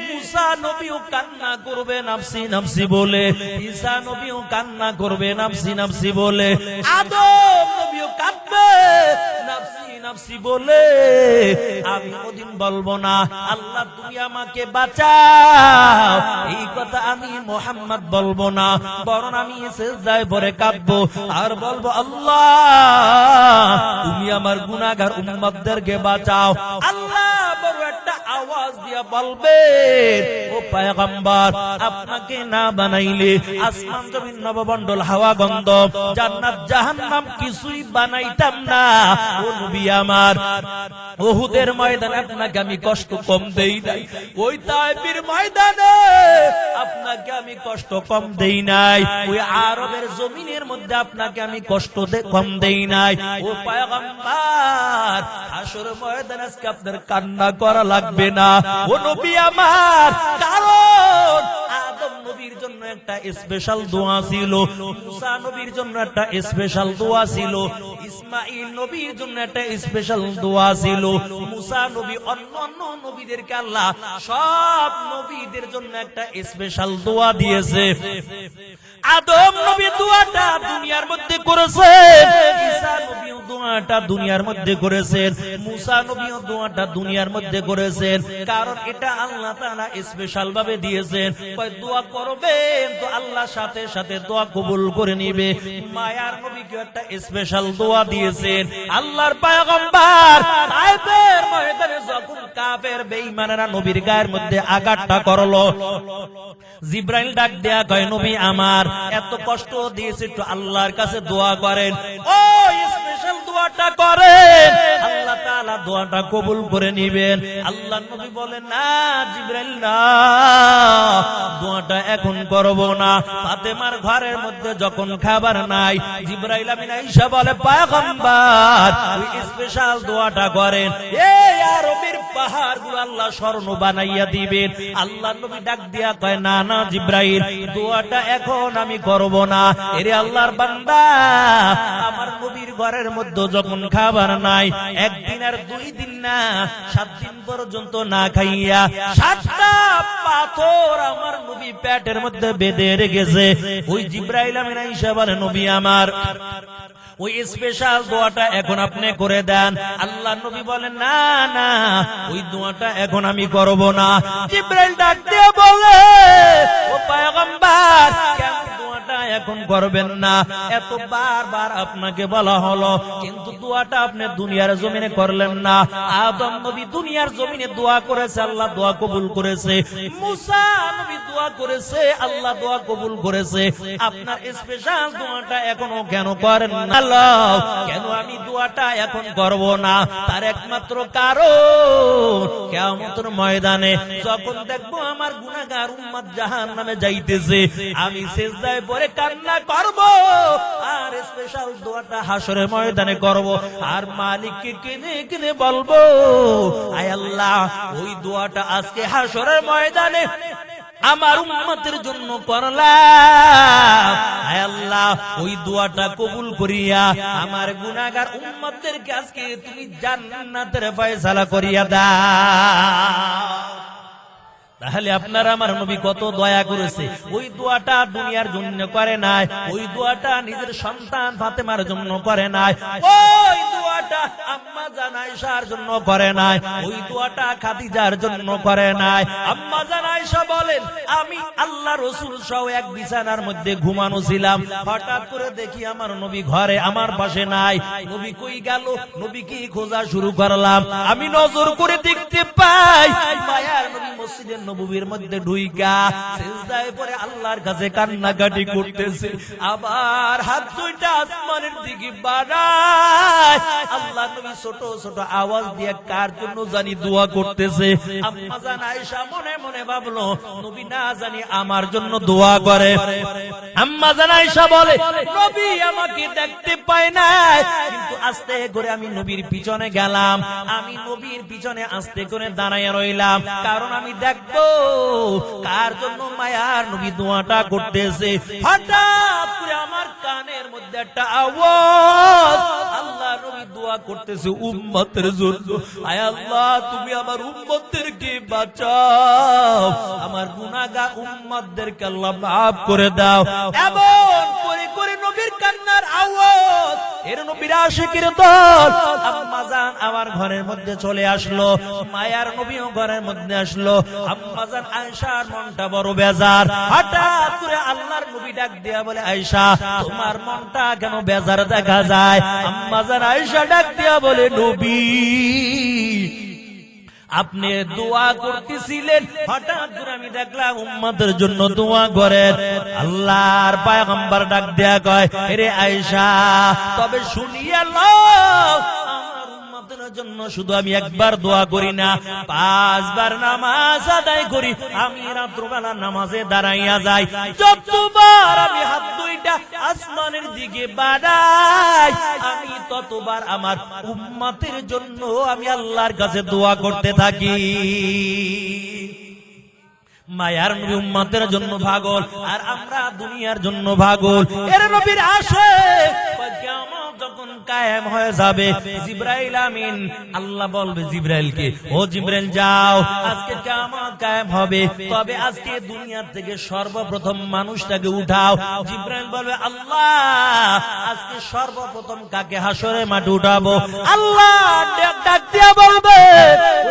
মুসা নবীও কান্না করবে নাফসি নাফসি বলে, ঈসা নবীও কান্না করবে নাফসি নাফসি বলে, আদম নবীও কাঁদবে নাফসি নাফসি বলে। আমি ওদিন বলবো না আল্লাহ তুমি আমাকে বাঁচাও, এই কথা আমি মুহাম্মদ বলবো না, বরং আমি সিজদায় পড়ে কাঁদবো আর বলবো, আল্লাহ তুমি আমার গুনাহগার উম্মতদেরকে বাঁচাও। আল্লাহ বড় একটা আওয়াজ দিয়া বলবে, ও পয়গম্বর আপনাকে না বানাইলে আসমান জমিন নবমণ্ডল হাওয়া গন্ধব জান্নাত জাহান্নাম কিছুই বানাইতাম না। ও নবী আমার, উহুদের ময়দানে আপনাকে আমি কষ্ট কম দেই নাই, ওই তায়েফের ময়দানে আপনাকে আমি কষ্ট কম দেই নাই, ওই আরবের জমিনের মধ্যে আপনাকে আমি কষ্ট কম দেই নাই। ও পয়গম্বর হাসরের ময়দানে আজকে আপনার কান্না করা লাগবে না। ও নবী আমার, কারণ আদম নবীর জন্য একটা স্পেশাল দোয়া ছিল, মুসা নবীর জন্য একটা স্পেশাল দোয়া ছিল, ইসমাঈল নবীর জন্য একটা স্পেশাল দোয়া ছিল। মুসা নবী অন্যান্য নবীদেরকে আল্লাহ সব নবীদের জন্য একটা স্পেশাল দোয়া দিয়েছে। আদম নবী দোয়াটা দুনিয়ার মধ্যে করেছেন, ঈসা নবী দোয়াটা দুনিয়ার মধ্যে করেছেন, মুসা নবী দোয়াটা দুনিয়ার মধ্যে করেছেন। কারণ এটা আল্লাহ তাআলা স্পেশাল ভাবে দিয়েছেন, কয় দোয়া করবেন তো আল্লাহ সাথে সাথে দোয়া কবুল করে নিবে। মায়ার নবীকে একটা স্পেশাল দোয়া দিয়েছেন। আল্লাহর পয়গম্বর তায়েফের ময়দানে যখন কাফের বেঈমানেরা নবীর গায়ের মধ্যে আঘাতটা করলো, জিবরাইল ডাক দেয়া কয়, নবী আমার এত কষ্ট দিয়েছে, একটু আল্লাহর কাছে দোয়া করেন। ও স্পেশাল দোয়াটা করেন, আল্লাহ তাআলা দোয়াটা কবুল করে নিবেন। আল্লাহর নবী বলেন, না জিবরাইল না, দোয়াটা এখন করব না। ফাতেমার ঘরের মধ্যে যখন খাবার নাই, জিবরাইল আমিন আয়েশা বলে পয়গম্বর ওই স্পেশাল দোয়াটা করেন, এই আরবের পাহাড়গুলো আল্লাহ স্বর্ণ বানাইয়া দিবেন। আল্লাহ নবী ডাক দিয়া কয়, না না জিবরাইল, দোয়াটা এখন আমি করব না। এরে আল্লাহর বান্দা, আমার নবীর ঘরের মধ্যে যখন খাবার নাই, একদিন আর 2 দিন না, 7 দিন পর্যন্ত না খাইয়া 7টা পাথর আমার নবী পেটের মধ্যে বেঁধে রেখেছে। ওই জিবরাইল আমিন আয়েশা বলে, নবী আমার ওই স্পেশাল দোয়াটা এখন আপনি করে দেন। আল্লাহ নবী বলেন, না না, ওই দোয়াটা এখন আমি করব না। জিবরাইল ডাক দিয়ে বলে, ও পয়গম্বর, কেন দোয়াটা এখন করবেন না? এত বারবার আপনাকে বলা হলো, কিন্তু দোয়াটা আপনি দুনিয়ার জমিনে করলেন না। আদম নবী দুনিয়ার জমিনে দোয়া করেছে, আল্লাহ দোয়া কবুল করেছে। মুসা নবী দোয়া করেছে, আল্লাহ দোয়া কবুল করেছে। আপনার স্পেশাল দোয়াটা এখনো কেন করেন না? কেন আমি দোয়াটা এখন করব না? তার একমাত্র কারণ, কিয়ামতের ময়দানে যখন দেখবো আমার গুনাহগার উম্মত জাহান্নামে যাইতেছে, আমি সিজদায় পড়ে কান্না করব, আর স্পেশাল দোয়াটা হাসরের ময়দানে করব, আর মালিককে কেঁদে কেঁদে বলবো, আয় আল্লাহ, ওই দোয়াটা আজকে হাসরের ময়দানে আমার উম্মতের জন্য করলাম। আয় আল্লাহ, ওই দোয়াটা কবুল করিয়া আমার গুনাহগার উম্মতদেরকে আজকে তুমি জান্নাতের ফয়সালা করিয়া দাও। তাহলে আপনারা আমার নবী কত দয়া করেছে। ওই দোয়াটা দুনিয়ার জন্য করে নাই, ওই দোয়াটা নিজের সন্তান ফাতেমার জন্য করে নাই, ওই দোয়াটা আম্মা জান আয়েশার জন্য করে নাই, ওই দোয়াটা খাদিজার জন্য করে নাই। আম্মা জান আয়েশা বলেন, আমি আল্লাহ রাসূল সহ এক বিছানার মধ্যে ঘুমানো ছিলাম, হঠাৎ করে দেখি আমার নবী ঘরে আমার পাশে নাই। নবী কই গেল, নবীকে খোঁজা শুরু করলাম। আমি নজর করে দেখতে পাই মায়ার নবী মসজিদের নববীর মধ্যে ঢুইকা সিজদায় পড়ে আল্লাহর কাছে কান্নাকাটি করতেছে, আবার হাত দুইটা আসমানের দিকে বাড়ায়। আল্লাহ নবী ছোট ছোট আওয়াজ দিয়ে কার জন্য জানি দোয়া করতেছে। আম্মা জান আয়েশা মনে মনে ভাবলো, নবী না জানি আমার জন্য দোয়া করে। আম্মা জান আয়েশা বলে, নবী আমাকে দেখতে পায় না, কিন্তু আস্তে করে আমি নবীর পিছনে গেলাম, আমি নবীর পিছনে আস্তে করে দাঁড়াইয়া রইলাম, কারণ আমি দেখবো কার জন্য মায়ার নবী দোয়াটা করতেছে। হঠাৎ করে আমার কানের মধ্যে একটা আওয়াজ, আল্লাহ নবী দোয়া করতেছে উম্মতের জন্য, আয় আল্লাহ, তুমি আমার উম্মতদেরকে বাঁচাও, আমার গুনাহগার উম্মতদেরকে আল্লাহ মাফ করে দাও। এমন করে করে নবীর কান্নার আওয়াজ, এর নবীর আশিকের দল আম্মা জান আমার ঘরের মধ্যে চলে আসলো, মায়ার নবীও ঘরের মধ্যে আসলো। আম্মা জান আয়েশার মনটা বড় বেজার। হঠাৎ করে আল্লাহর নবী ডাক দিয়া বলে, আয়েশা, তোমার মনটা কেন বেজার দেখা যায়? আম্মা জান আয়েশা ডাক দিয়া বলে, নবী, আপনি দোয়া করতেছিলেন, হঠাৎ করে আমি দেখলাম উম্মতের জন্য দোয়া করেন। আল্লাহর পয়গম্বর ডাক দেয়া কয়, রে আয়েশা, তবে শুনিয়া লও, আমার উম্মতের জন্য শুধু আমি একবার দোয়া করি না, 5 বার নামাজ আদায় করি। আমি রাত্রবেলা নামাজে দাঁড়াইয়া যাই, যতবার আমি হাত দুইটা আসমানের দিকে বাড়াই, আমি ততবার আমার উম্মতের জন্য আমি আল্লাহর কাছে দোয়া করতে থাকি। মায়ার নবী উম্মতের জন্য পাগল, আর আমরা দুনিয়ার জন্য পাগল। এর নবীর আসে কিয়ামত যখন কায়েম হয়ে যাবে, জিবরাইল আমিন আল্লাহ বলবে জিবরাইলকে, ও জিবরাইল যাও, আজকে কিয়ামত কায়েম হবে, তবে আজকে দুনিয়া থেকে সর্বপ্রথম মানুষটাকে উঠাও। জিবরাইল বলবে, আল্লাহ, আজকে সর্বপ্রথম কাকে হাসরের মাঠে উঠাবো? আল্লাহ ডাক দিয়া বলবে,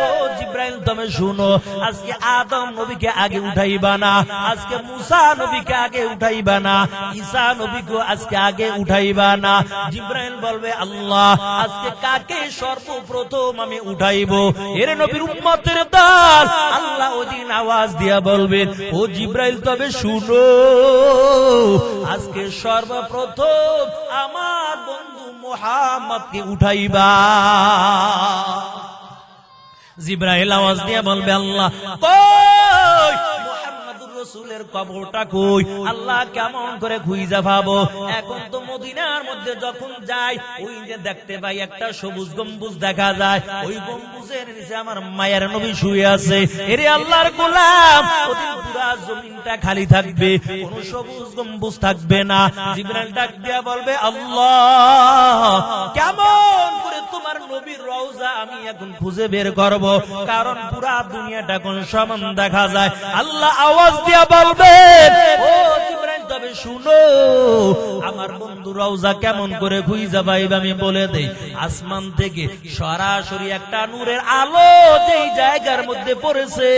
ও জিবরাইল, তুমি শুনো, আজকে আদম নবীকে আগে উঠাইবা না, আজকে মুসা নবীকে আগে উঠাইবা না, ঈসা নবীকে আজকে আগে উঠাইবা না। জিবরাইল বলবে, আল্লাহ, আজকে কাকে সর্বপ্রথম আমি উঠাইবো? এর নবীর উম্মতের দল আল্লাহ ওদিন আওয়াজ দিয়া বলবেন, ও জিবরাইল, তবে শুনো, আজকে সর্বপ্রথম আমার বন্ধু মুহাম্মদকে উঠাইবা। জিবরাইল আওয়াজ দিয়া বলবে, আল্লাহ, কই মুহাম্মদুর রাসূলের কবরটা কই, আল্লাহ কেমন করে খুঁজে পাবো? এখন তো মদিনার মধ্যে যখন যাই, ওই যে দেখতে পাই একটা সবুজ গম্বুজ দেখা যায়, ওই গম্বুজের নিচে আমার মায়ের নবী শুয়ে আছে। এরে আল্লাহর গোলাম, ওদিন পুরা জমিনটা খালি থাকবে, কোন সবুজ গম্বুজ থাকবে না। জিবরাইল ডাক দিয়া বলবে, আল্লাহ কেমন করে তোমার নবীর রওজা আমি এখন খুঁজে বের করব, কারণ পুরা দুনিয়াটা কোন সমান দেখা যায়। আল্লাহ আওয়াজ দিয়া বলবে, ও জিবরাইল তবে শুনো, আমার বন্ধু রওজা কেমন করে খুঁজে পাইবে আমি বলে দেই। আসমান থেকে সরাসরি একটা নূরের আলো যেই জায়গার মধ্যে পড়েছে,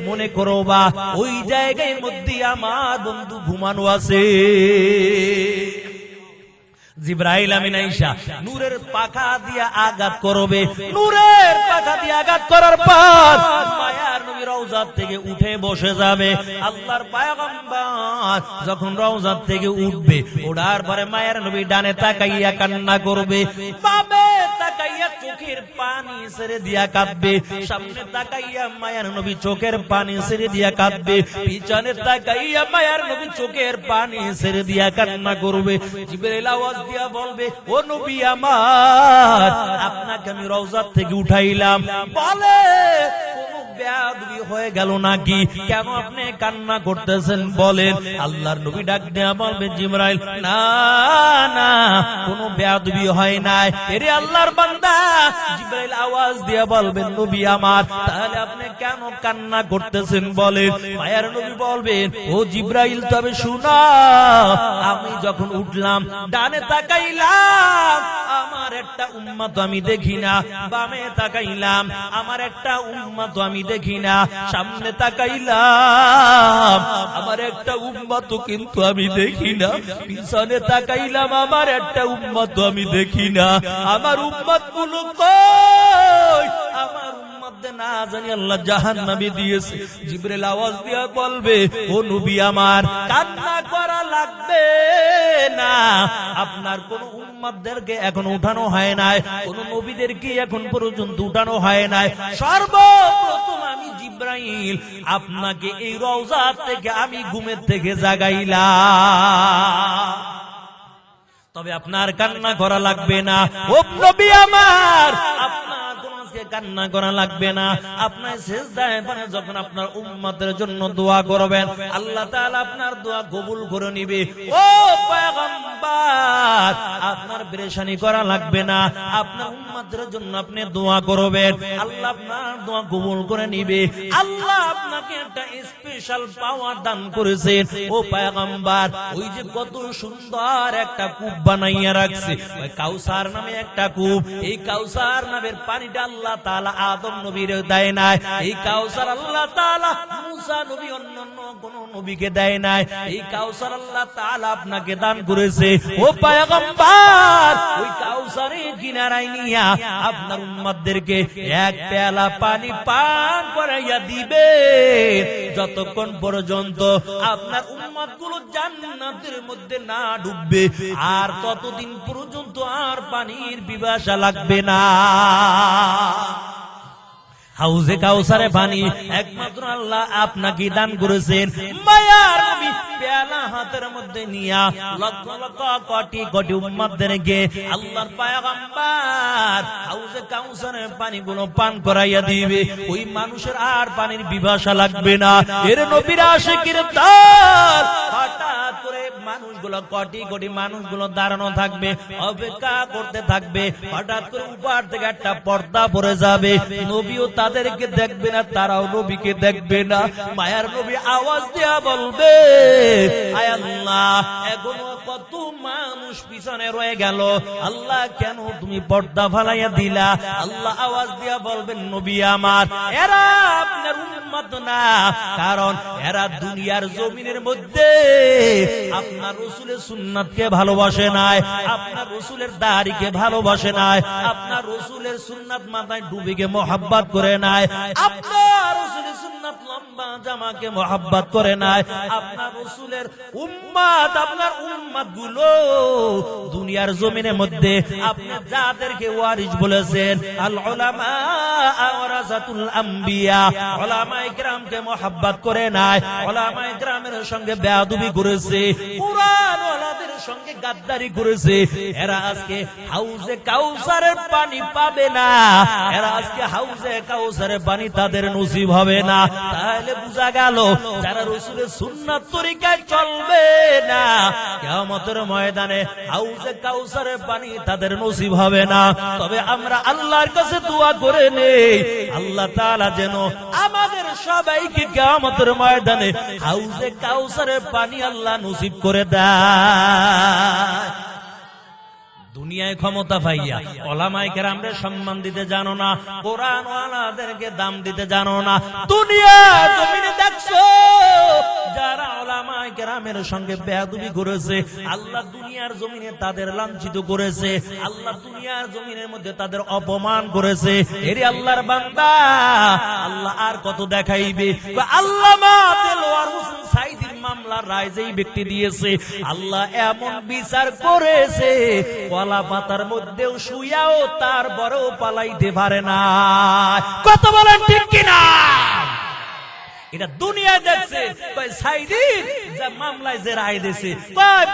মনে করো বা ওই জায়গার মধ্যে আমার বন্ধু ঘুমানো আছে। জিবরাইল আমিন আয়েশা নূরের পাখা দিয়া আঘাত করবে, নূরের পাখা দিয়ে আঘাত করার পর মায়ার নবী রওজা থেকে উঠে বসে যাবে। আল্লাহর পয়গম্বর যখন রওজা থেকে উঠবে, ওঠার পরে মায়ের নবী ডানে তাকাইয়া কান্না করবে, বামে তাকাইয়া চোখের পানি ছেড়ে দিয়া কাঁদবে, সামনে তাকাইয়া মায়ের নবী চোখের পানি ছেড়ে দিয়া কাঁদবে, পিছনে তাকাইয়া মায়ের নবী চোখের পানি ছেড়ে দিয়া কান্না করবে। জিবরাইল আওয়াজ দিয়া বলবে, ও নবী আমার, আপনাকে আমি রওজা থেকে উঠাইলাম, বলে বেয়াদবি হয়ে গেল নাকি? কেন আপনি কান্না করতেছেন বলেন? আল্লাহর নবী ডাক দেয়া বলবে, জিবরাইল না না, কোনো বেয়াদবি হয় নাই। এরে আল্লাহর বান্দা, জিবরাইল আওয়াজ দিয়া বলবেন, নবী আমার, তাহলে আপনি কেন কান্না করতেছেন বলেন? মায়ার নবী বলবেন, ও জিবরাইল তবে শুনো, আমি যখন উঠলাম ডানে তাকাইলাম, আমার একটা উম্মত আমি দেখি না, বামে তাকাইলাম আমার একটা উম্মত আমি দেখি না, সামনে তাকাইলাম আমার একটা উম্মত কিন্তু আমি দেখি না, পিছনে তাকাইলাম আমার একটা উম্মত আমি দেখি না। আমার উম্মত গুলো কই? আমার না জানি আল্লাহ জাহান্নামে দিয়েছে। জিবরাইল আওয়াজ দিয়া বলবে, ও নবী আমার, কান্না করা লাগবে না, আপনার কোন উম্মতদেরকে এখন উঠানো হয় নাই, কোন নবীদেরকে এখন পর্যন্ত উঠানো হয় নাই। সর্বপ্রথম আমি জিবরাইল আপনাকে এই রওজা থেকে আমি ঘুমের থেকে জাগাইলাম, তবে আপনার কান্না করা লাগবে না। ও নবী আমার, কান্না করা লাগবে না। আপনার সিজদায় পড়ে যখন আপনার উম্মতের জন্য দোয়া করবেন, আল্লাহ তাআলা আপনার দোয়া কবুল করে নিবে। ও পয়গম্বর, আপনার পেরেশানি করা লাগবে না, আপনার উম্মতের জন্য আপনি দোয়া করবেন, আল্লাহ আপনার দোয়া কবুল করে নিবে। আল্লাহ আপনাকে একটা স্পেশাল পাওয়ার দান করেছেন। ও পয়গম্বর, ওই যে কত সুন্দর একটা কূপ বানাইয়া রাখছে, ওই কাউসার নামে একটা কূপ, এই কাউসার নামের পানিটা আল্লাহ তাআলা আদম নবীর দেয় নাই, এই কাউসার আল্লাহ তাআলা মুসা নবী অন্যান্য কোন নবীকে দেয় নাই, এই কাউসার আল্লাহ তাআলা আপনাকে দান করেছে। ও পয়গম্বর, ওই কাউসারের কিনারায় নিয়া আপনার উম্মতদেরকে এক পেয়ালা পানি পান করাইয়া দিবে, যতক্ষণ পর্যন্ত আপনার উম্মতগুলো জান্নাতের মধ্যে না ডুববে, আর ততদিন পর্যন্ত আর পানির পিপাসা লাগবে না। হাউজে কাউসারে পানি একমাত্র আল্লাহ আপনাকে দান করেছেন। মায়ার নবী পেয়ালা হাতের মধ্যে নিয়া লক্ষ লক্ষ কোটি কোটি উম্মতদেরকে আল্লাহর পয়গম্বর হাউজে কাউসারের পানিগুলো পান করাইয়া দিবে, ওই মানুষের আর পানির পিপাসা লাগবে না। এর নবীর আশিকের দল হঠাৎ করে মানুষগুলো কোটি কোটি মানুষগুলো দাঁড়ানো থাকবে, অপেক্ষা করতে থাকবে। হঠাৎ করে উপর থেকে একটা পর্দা পড়ে যাবে, নবীও তাদেরকে দেখবে না, তারাও নবীকে দেখবে না। মায়ার নবী আওয়াজ দেয়া বলবে, আয় আল্লাহ, এখনো কত মানুষ পিছনে রয়ে গেল, আল্লাহ কেন তুমি পর্দা ফালাইয়া দিলা? আল্লাহ আওয়াজ দিয়া বলবেন, নবী আমার, এরা আপনার উম্মত না, কারণ এরা দুনিয়ার জমিনের মধ্যে আপনার রাসূলের সুন্নাতকে ভালোবাসে নাই, আপনার রাসূলের দাড়িকে ভালোবাসে নাই, আপনার রাসূলের সুন্নাত মাথায় ডুবিকে মোহাব্বত করে নাই, আপনার রাসূলের সুন্নাত লম্বা জামাকে মহব্বত করে নাই, আপনার রাসূলের উম্মত, আপনার উম্মত গুলো দুনিয়ার জমিনের মধ্যে আপনি যাদেরকে ওয়ারিস বলেছেন, আল উলামা ওয়ারাসাতুল আম্বিয়া, উলামায়ে কেরামকে মহব্বত করে নাই, উলামায়ে কেরামের সঙ্গে বেয়াদবি করেছে, কুরআন ওয়ালাদের সঙ্গে গাদ্দারি করেছে। এরা আজকে হাউজে কাউসারের পানি পাবে না, এরা আজকে হাউজে কাউসারের পানি তাদের নসিব হবে না। তাহলে বোঝা গেল যারা রাসূলের সুন্নাত তরিকায় চলবে না, কিয়ামতের ময়দানে হাউজে কাউসারের পানি তাদের নসিব হবে না। তবে আমরা আল্লাহর কাছে দোয়া করে নেই, আল্লাহ তাআলা যেন আমাদের সবাইকে কিয়ামতের ময়দানে হাউজে কাউসারের পানি আল্লাহ নসিব করে দেয়। দুনিয়ায় ক্ষমতা পাইয়া উলামায়ে কেরামদের সম্মান দিতে জানো না, কোরআন ওয়ালাদেরকে দাম দিতে জানো না। দুনিয়া জমিনে দেখছো যারা উলামায়ে কেরামের সঙ্গে বেয়াদবি করেছে, আল্লাহ দুনিয়ার জমিনে তাদের লাঞ্ছিত করেছে, আল্লাহ দুনিয়ার জমিনের মধ্যে তাদের অপমান করেছে। এরে আল্লাহর বান্দা, আল্লাহ আর কত দেখাইবে? আল্লামা দেলোয়ার হোসেন সাঈদীর মামলার রায় যেই ব্যক্তি দিয়েছে, আল্লাহ এমন বিচার করেছে কলা পাতার মধ্যেও শুয়াও তার বড়ও পালাইতে পারে না। কত বলেন ঠিক কিনা? এটা দুনিয়া দেখছে। সাঈদীর যে মামলায় যে রায় দিয়েছে,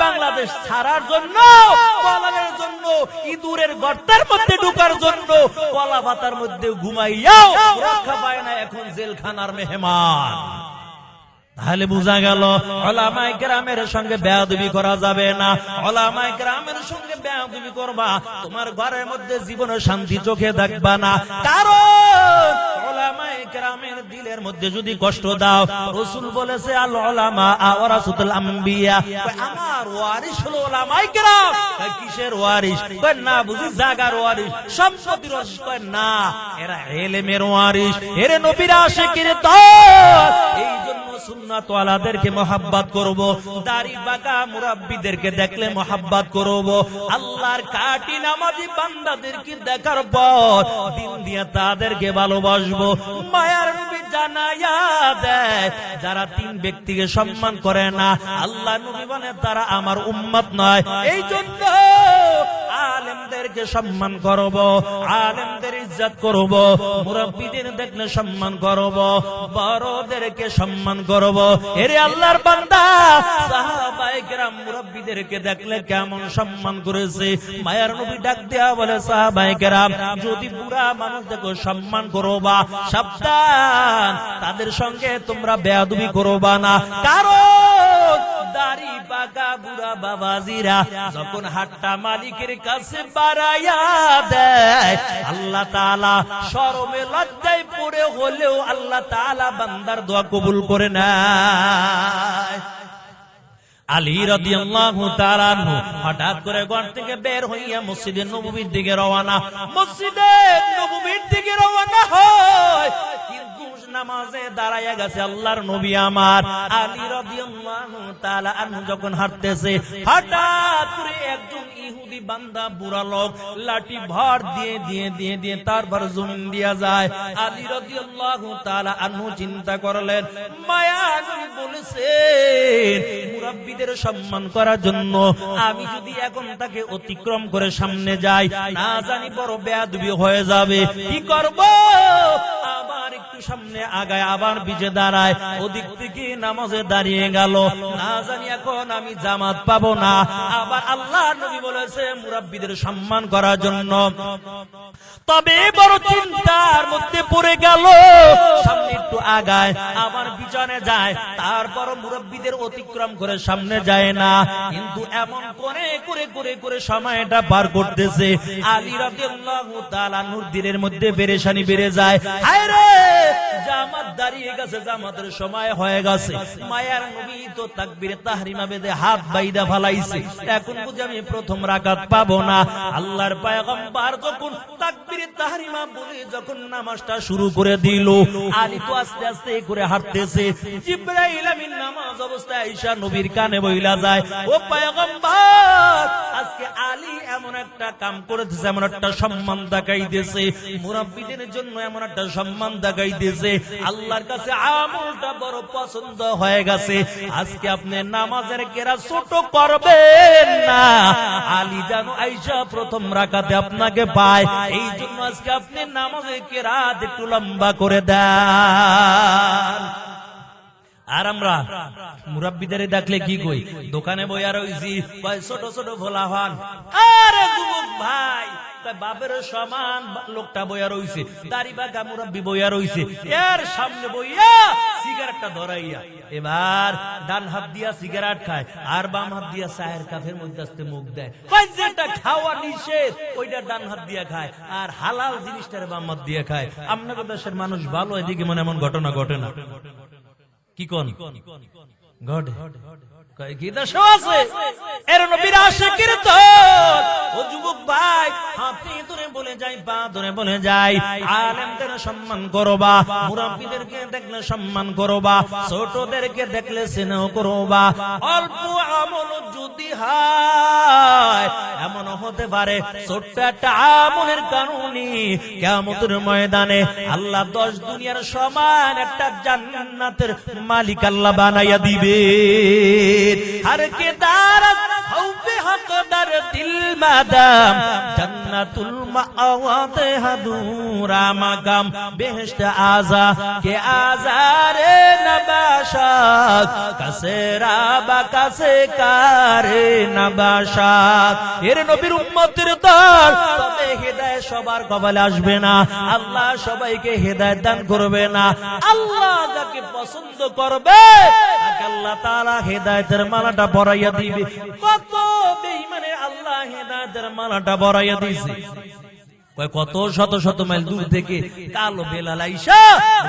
বাংলাদেশ ছাড়ার জন্য, পালানোর জন্য, ইঁদুরের গর্তের মধ্যে ঢোকার জন্য, কলা পাতার মধ্যে ঘুমাইয়াও রক্ষা পায় না, এখন জেলখানার মেহমান। তাহলে বোঝা গেল উলামায়ে কেরামের সঙ্গে বেয়াদবি করা যাবে না। উলামায়ে কেরামের সঙ্গে বেয়াদবি করবা, তোমার ঘরের মধ্যে জীবনে শান্তি চোখে দেখবা না। কারণ উলামায়ে কেরামের দিলের মধ্যে যদি কষ্ট দাও, রাসূল বলেছে আল উলামা ওয়ারাসাতুল আম্বিয়া, আমার ওয়ারিস হলো উলামায়ে কেরাম। কিসের ওয়ারিস? না বুঝি জাগার ওয়ারিস, সম্পত্তির ওয়ারিস না, এরা ইলমের ওয়ারিস, এরা নবীর আশিকের দল। এই জন্য সুন্নাত ওয়ালাদেরকে মহব্বত করব, দাড়ি বাঁকা মুরাব্বিদেরকে দেখলে মহব্বত করব, আল্লাহর কাটি নামাজি বান্দাদেরকে দেখার পর দিন দিয়ে তাদেরকে ভালোবাসবো। মায়ার নবী জানায়া দেয়, যারা তিন ব্যক্তিকে সম্মান করে না, আল্লাহ নবী বলেন তারা আমার উম্মত নয়। এই জন্য আলেমদেরকে সম্মান করব, আলেমদের ইজ্জত করব, মুরাব্বিদের দেখলে সম্মান করব, বড়দেরকে সম্মান করব। এরে আল্লাহর বান্দা, সাহাবায়ে কেরাম মুরাব্বিদেরকে দেখলে কেমন সম্মান করেছে। মায়ার নবী ডাক দেয়া বলে, সাহাবায়ে কেরাম যদি বুড়া মানুষ দেখো সম্মান করবা, সাবধান তাদের সঙ্গে তোমরা বেয়াদবি করবা না। কারণ দাড়ি পাকা বুড়া বাবাজিরা যখন হাতটা মালিকের কাছে বাড়াইয়া দেয়, আল্লাহ তাআলা শরমে লজ্জায় পড়ে হলেও আল্লাহ তাআলা বান্দার দোয়া কবুল করে নেয়। আলী রাদিয়াল্লাহু তাআলা আনহু হঠাৎ করে ঘর থেকে বের হইয়া মসজিদে নববীর দিকে রওনা, মসজিদে নববীর দিকে রওনা হয়, কিন্তু নামাজে দাঁড়াইয়া গেছে আল্লাহর নবী আমার। আলী রাদিয়াল্লাহু তাআলা আনহু যখন হাঁটতেছে, হঠাৎ করে একজন ইহুদি বান্দা বুড়া লোক লাঠি ভর দিয়ে তারপর জমিন দিয়া যায়। আলী রাদিয়াল্লাহু তাআলা আনহু চিন্তা করলেন, মায়া নবী বলেছেন মুরাব্বিদের সম্মান করার জন্য, আমি যদি এখন তাকে অতিক্রম করে সামনে যাই, না জানি বড় বেয়াদবি হয়ে যাবে, কি করব? আবার একটু সামনে আগায়, আবার পিছে দাঁড়ায়, ওদিক থেকে নামাজে দাঁড়িয়ে গেল, না জানি এখন আমি জামাত পাবো না। আবার আল্লাহ নবী বলেছে মুরাব্বিদের সম্মান করার জন্য। তবে বড় চিন্তার মধ্যে পড়ে গেল, সামনে একটু আগায়, আবার পিছনে যায়, তারপর মুরাব্বিদের অতিক্রম করে সামনে যায় না। কিন্তু এমন করে সময়টা পার করতেছে। আলী রাদিয়াল্লাহু তাআলা নূর দিলের মধ্যে পেরেশানি বেড়ে যায়। হায় রে, জামাত দাঁড়িয়ে গেছে, জামাতের সময় হয়ে গেছে। মায়ার নবী তো তাকবীরে তাহরিমা বেঁধে হাত বাইদা ফালাইছে, এখন বুঝি আমি প্রথম রাকাত পাবো না। আল্লাহর পয়গম্বর যখন তাকবীরে তাহরিমা বলে যখন নামাজটা শুরু করে দিল, আলী তো আস্তে আস্তে করে হাঁটতেছে। জিবরাইল আমিন নামাজ অবস্থায় আয়েশা নবীর কানে বইলা যায়, ও পয়গম্বর, আজকে আলী এমন একটা কাম করেছে, এমন একটা সম্মান দেখাইতেছে, মুরাব্বিদের জন্য এমন একটা সম্মান দেখাইতেছে, আল্লাহর কাছে আমলটা বড় পছন্দ হয়ে গেছে। আজকে আপনি নামাজের কেরাত ছোট করবেন না, আলী জানো আয়েশা প্রথম রাকাতে আপনাকে পায়, এই জন্য আজকে আপনি নামাজের কেরাত একটু লম্বা করে দেন। আর আমরা মুরাব্বিদের দেখলে কি কই, দোকানে বইয়া রইছি, ছোট ছোট ভোলা হন। আরে যুবক ভাই, বাপের সমান লোকটা বইয়া রইছে, দাড়ি বাঁকা মুরাব্বি বইয়া রইছে, এর সামনে বইয়া সিগারেটটা ধরাইয়া এবার ডান হাত দিয়া সিগারেট খায় আর বাম হাত দিয়া চায়ের কাপের মধ্যে আস্তে মুখ দেয়। যেটা খাওয়া নিষেধ ওইটা ডান হাত দিয়া খায়, আর হালাল জিনিসটার বাম হাত দিয়ে খায়। আপনাদের দেশের মানুষ ভালো, এদিকে মনে এমন ঘটনা ঘটে না? কি কোন ঘটে? কি দেশে আছে এর নবীর আশিকের তো। ও যুবক ভাই, আপনি ধরে বলে যাই, পা ধরে বলে যাই, আলেমদের সম্মান করবা, মুরাব্বিদেরকে দেখলে সম্মান করবা, ছোটদেরকে দেখলে স্নেহ করবা। অল্প আমল যদি হয়, এমন হতে পারে ছোট্ট একটা আমলের কারণে কিয়ামতের ময়দানে আল্লাহ 10 দুনিয়ার সমান একটা জান্নাতের মালিক আল্লাহ বানাইয়া দিবে। हर के दारत हौबे हकदार दिल मादाम जन्नतुल मावात हदूरा मकाम बेहश्त आजा के आजारे नबाशात कसेरा बाकासे कारे नबाशात। এর নবীর উম্মতের দল, তবে হেদায়েত সবার কপালে আসবে না, আল্লাহ সবাইকে হেদায়েত দান করবে না। আল্লাহ যাকে পছন্দ করবে তাকে আল্লাহ তাআলা হেদায়েতের মালাটা পরাইয়া দিবে। কত বেঈমানে আল্লাহ হেদায়েতের মালাটা পরাইয়া দিয়েছে। কত শত শত মাইল দূর থেকে কালো বেলাল আইসা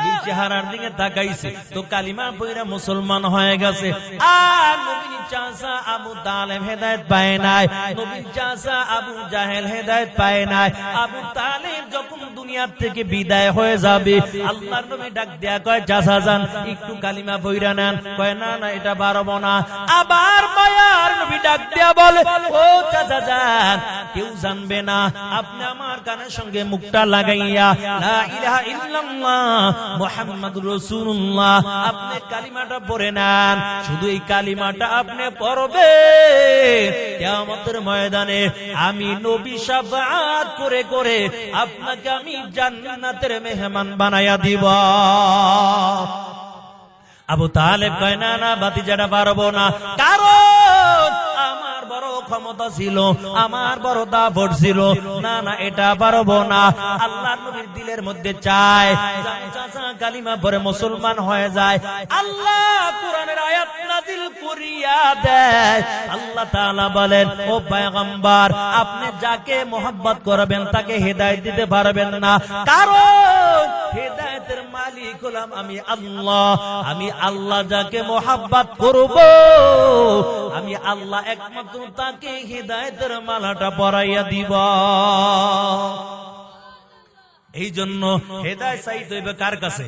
এই চেহারার দিকে তাকাইছে, তো কালিমা পয়রা মুসলমান হয়ে গেছে। আর নবীর চাচা আবু তালেব হেদায়েত পায় নাই, নবীর চাচা আবু জাহেল হেদায়েত পায় নাই। আবু তালেব যখন দুনিয়া থেকে বিদায় হয়ে যাবে, আল্লাহর নবী ডাক দেয়া কয়, চাচা যান একটু কালিমা পয়রা নেন। কয় না না, এটা পারবো না। আবার মায়ার নবী ডাক দেয়া বলে, ও চাচা যান, কেউ জানবে না, আপনি আমার কানের সঙ্গে মুখটা লাগাইয়া লা ইলাহা ইল্লাল্লাহ মুহাম্মাদুর রাসূলুল্লাহ আপনি কালিমাটা পড়ে নেন। শুধু এই কালিমাটা আপনি পড়বেন, কিয়ামতের ময়দানে আমি নবী শাফাআত করে করে আপনাকে আমি জান্নাতের মেহমান বানায়া দিব। আবু তালেব কয়, না না ভাতিজাটা পারবো না, কারণ আমার বড় ক্ষমতা ছিল, আমার বড় দাপট ছিল, না না এটা পারবো না। আল্লাহর নবীর দিলের মধ্যে চায় চাচা কালিমা পড়ে মুসলমান হয়ে যায়। আল্লাহ কোরআনের আয়াত নাযিল করিয়া দেয়। আল্লাহ তাআলা বলেন, ও পয়গম্বর, আপনি যাকে মোহাব্বত করবেন তাকে হেদায়েত দিতে পারবেন না, কারণ হেদায়েতের মালিক হলাম আমি আল্লাহ। আমি আল্লাহ যাকে মোহাব্বত করব, আমি আল্লাহ একমাত্র তাকে হেদায়েতের মালাটা পরাইয়া দিব। এই জন্য হেদায়েত চাইতে হইবে কার কাছে?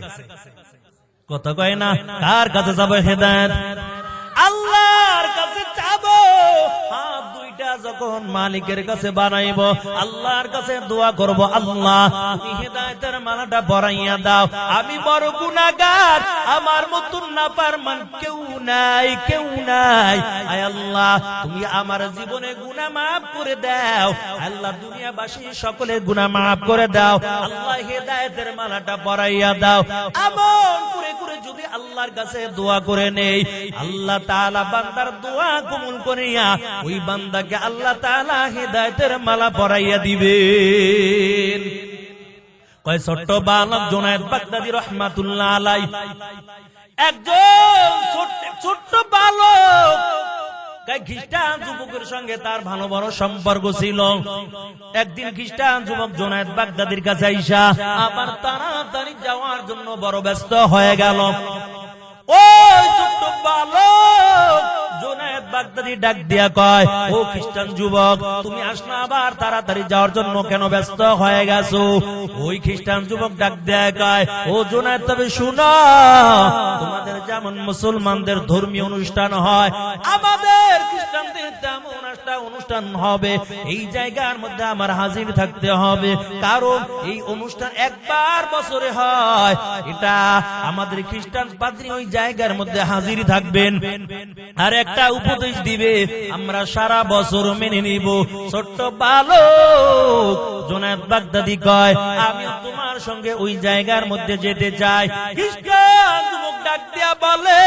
কথা কয় না, কার কাছে যাবে হেদায়েত? আল্লাহর কাছে যাবো। হাত দুইটা যখন মালিকের কাছে বানাইব, আল্লাহর কাছে দোয়া করব, আল্লাহ তুমি হেদায়েতের মালাটা পরাইয়া দাও। আমি বড় গুনাহগার, আমার মতন নাফরমান কেউ নাই, কেউ নাই। আয় আল্লাহ, তুমি আমার জীবনে গুনাহ maaf করে দাও। আল্লাহ দুনিয়াবাসী সকলে গুনাহ maaf করে দাও। আল্লাহ হেদায়েতের মালাটা পরাইয়া দাও। আমল করে করে যদি আল্লাহর কাছে দোয়া করে নেই, আল্লাহ তাআলা বান্দার দোয়া কবুল করিয়া ওই বান্দাকে আল্লাহ তাআলা হেদায়েতের মালা পরাইয়া দিবেন। কয় ছোট্ট বালক জুনায়েদ বাগদাদী রাহমাতুল্লাহ আলাইহি, একজন ছোট্ট বালক, খ্রিস্টান যুবকের সঙ্গে তার ভালো বড় সম্পর্ক ছিল। একদিন খ্রিস্টান যুবক জুনায়েদ বাগদাদীর কাছে আইসা আবার তাড়াতাড়ি যাওয়ার জন্য বড় ব্যস্ত হয়ে গেল। ওই ছোট্ট বালক জুনায়েদ বাগদাদি ডাক দিয়া কয়, ও খ্রিস্টান যুবক, তুমি আসনা আবার তাড়াতাড়ি যাওয়ার জন্য কেন ব্যস্ত হয়ে গেছো? ওই খ্রিস্টান যুবক ডাক দিয়া কয়, ও জুনায়েদ, তবে শুনো, তোমাদের যেমন মুসলমানদের ধর্মীয় অনুষ্ঠান হয়, আমাদের খ্রিস্টানদের তেমন একটা অনুষ্ঠান হবে। এই জায়গার মধ্যে আমার হাজির থাকতে হবে, কারণ এই অনুষ্ঠান একবার বছরে হয়। এটা আমাদের খ্রিস্টান পাদ্রী ওই জায়গার মধ্যে হাজির থাকবেন, আর একটা উপদেশ দিবে, আমরা সারা বছর মেনে নিব। ছোট্ট বালক জুনায়েদ বাগদাদি কয়, আমি তোমার সঙ্গে ওই জায়গার মধ্যে যেতে চাই। খ্রিস্টান যুবক ডাক দিয়া বলে,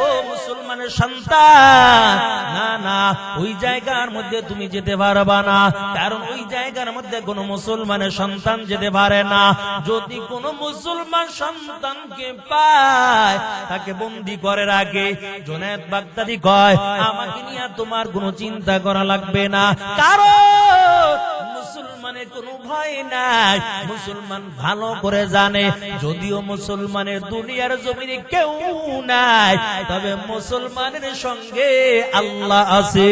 ও মুসলমানের সন্তান, না না, ওই জায়গার মধ্যে তুমি যেতে পারবা না, কারণ ওই জায়গার মধ্যে কোন মুসলমানের সন্তান যেতে পারে না। যদি কোন মুসলমান সন্তানকে পায়, তাকে বন্দী করে রাখে। জুনায়েদ বাগদাদি কয়, আমাকে নিয়ে তোমার কোনো চিন্তা করা লাগবে না, কারণ মুসলমানের কোনো ভয় নাই। মুসলমান ভালো করে জানে, যদিও মুসলমানের দুনিয়ার জমিনে কেউ নাই, তবে মুসলমানের সঙ্গে আল্লাহ আছে।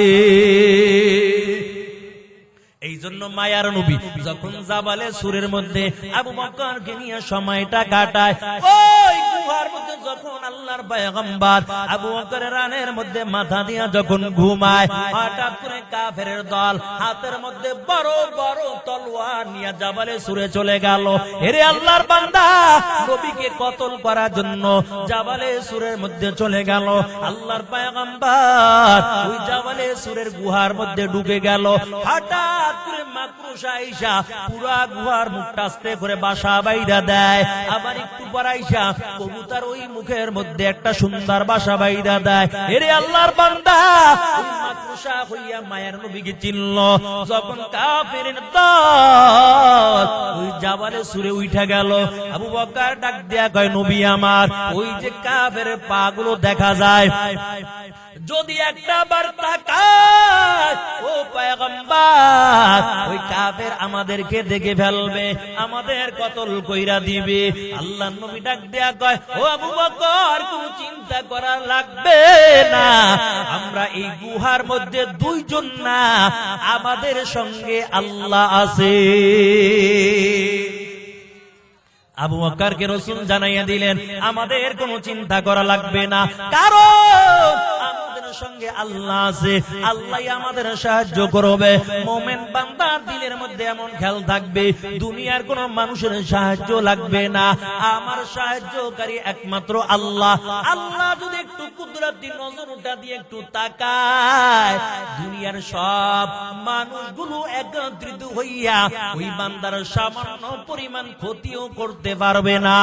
এই জন্য মায়ার নবী যখন জাবালে সুরের মধ্যে আবু বকরকে নিয়ে সময়টা কাটায়, ওই গুহার মধ্যে যখন আল্লাহর পয়গম্বর আবু বকরের রানের মধ্যে মাথা দিয়া যখন ঘুমায়, হঠাৎ করে কাফেরের দল হাতের মধ্যে বড় বড় তলোয়ার নিয়ে জাবালে সুরে চলে গেল। এরে আল্লাহর বান্দা, নবীকে কতল করার জন্য জাবালে সুরের মধ্যে চলে গেল। আল্লাহর পয়গম্বর ওই জাবালে সুরের গুহার মধ্যে ঢুকে গেল। হঠাৎ করে মাকড়সা আইসা পুরা গুহার মুখটা আস্তে করে বাসা বাইরা দেয়, আবার একটু পর আইসা কবুতর ওই মুখের মধ্যে একটা সুন্দর বাসা বাইরা দেয়। এরে আল্লাহর বান্দা, ওই মাকড়সা হইয়া মায়ের নবীকে চিনল। যখন কাফেরের দল ওই জাবালে সুরে উঠা গেল, আবু বকর ডাক দেয়া কয়, নবী আমার, ওই যে কাফেরের পা গুলো দেখা যায়, যদি একটা বার তাকায়, ও পয়গম্বর, ওই কাফের আমাদেরকে দেখে ফেলবে, আমাদের কতল কইরা দিবে। আল্লাহর নবী ডাক দেয়া কয়, ও আবু বকর, কোনো চিন্তা করা লাগবে না, আমরা এই গুহার মধ্যে দুইজন না, আমাদের সঙ্গে আল্লাহ আছে। আবু বকরকে রাসূল জানাইয়া দিলেন, আমাদের কোনো চিন্তা করা লাগবে না, কারণ সঙ্গে আল্লাহ আছে, আল্লাহ আমাদের সাহায্য করবে। মুমিন বান্দার দিলের মধ্যে এমন খেয়াল থাকবে, দুনিয়ার কোন মানুষের সাহায্য লাগবে না, আমার সাহায্যকারী একমাত্র আল্লাহ। আল্লাহ যদি একটু কুদরতি নজরটা দিয়ে একটু তাকায়, দুনিয়ার সব মানুষগুলো একত্রিত হইয়া ওই বান্দার সামান্য পরিমাণ ক্ষতিও করতে পারবে না।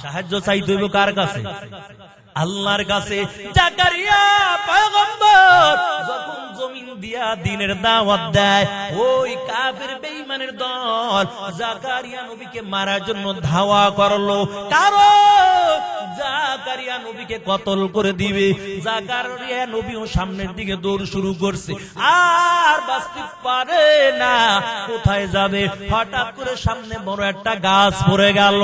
সাহায্য চাইতে হইব কার কাছে? আল্লাহর কাছে। জাকারিয়া পয়গম্বর যখন জমিন দিয়া দ্বীনের দাওয়াত দেয়, ওই কাফের বেঈমানের দল জাকারিয়া নবীকে মারার জন্য ধাওয়া করলো, কারণ জাকারিয়া নবীকে কতল করে দিবে। জাকারিয়া নবীও সামনের দিকে দৌড় শুরু করছে, আর বাঁচতে পারে না, কোথায় যাবে? হঠাৎ করে সামনে বড় একটা গাছ পড়ে গেল,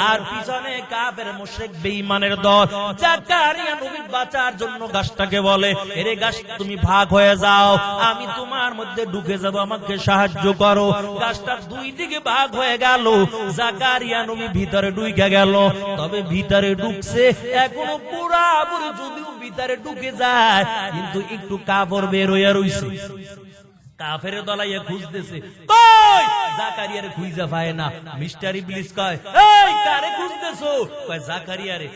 আর পিছনে কাফের মুশরিক বেঈমানের দল। জাকারিয়া নবী বাঁচার জন্য গাছটাকে বলে, এরে গাছ, তুমি ভাগ হয়ে যাও, আমি তোমার মধ্যে ঢুকে যাব, আমাকে সাহায্য করো। গাছটা দুই দিকে ভাগ হয়ে গেল, জাকারিয়া নবী ভিতরে ঢুকে গেল। তবে ভিতরে ঢুকছে, এখনো পুরাপুরি যদিও ভিতরে ঢুকে যায়, কিন্তু একটু কাপড় বের হইয়া রইছে। কাফের দলাইয়া খুঁজতেছে, কই জাকারিয়ারে খুঁজা পায় না। মিস্টার ইবলিস কয়, এই কারে খুঁজতেছো? কয় জাকারিয়ারে।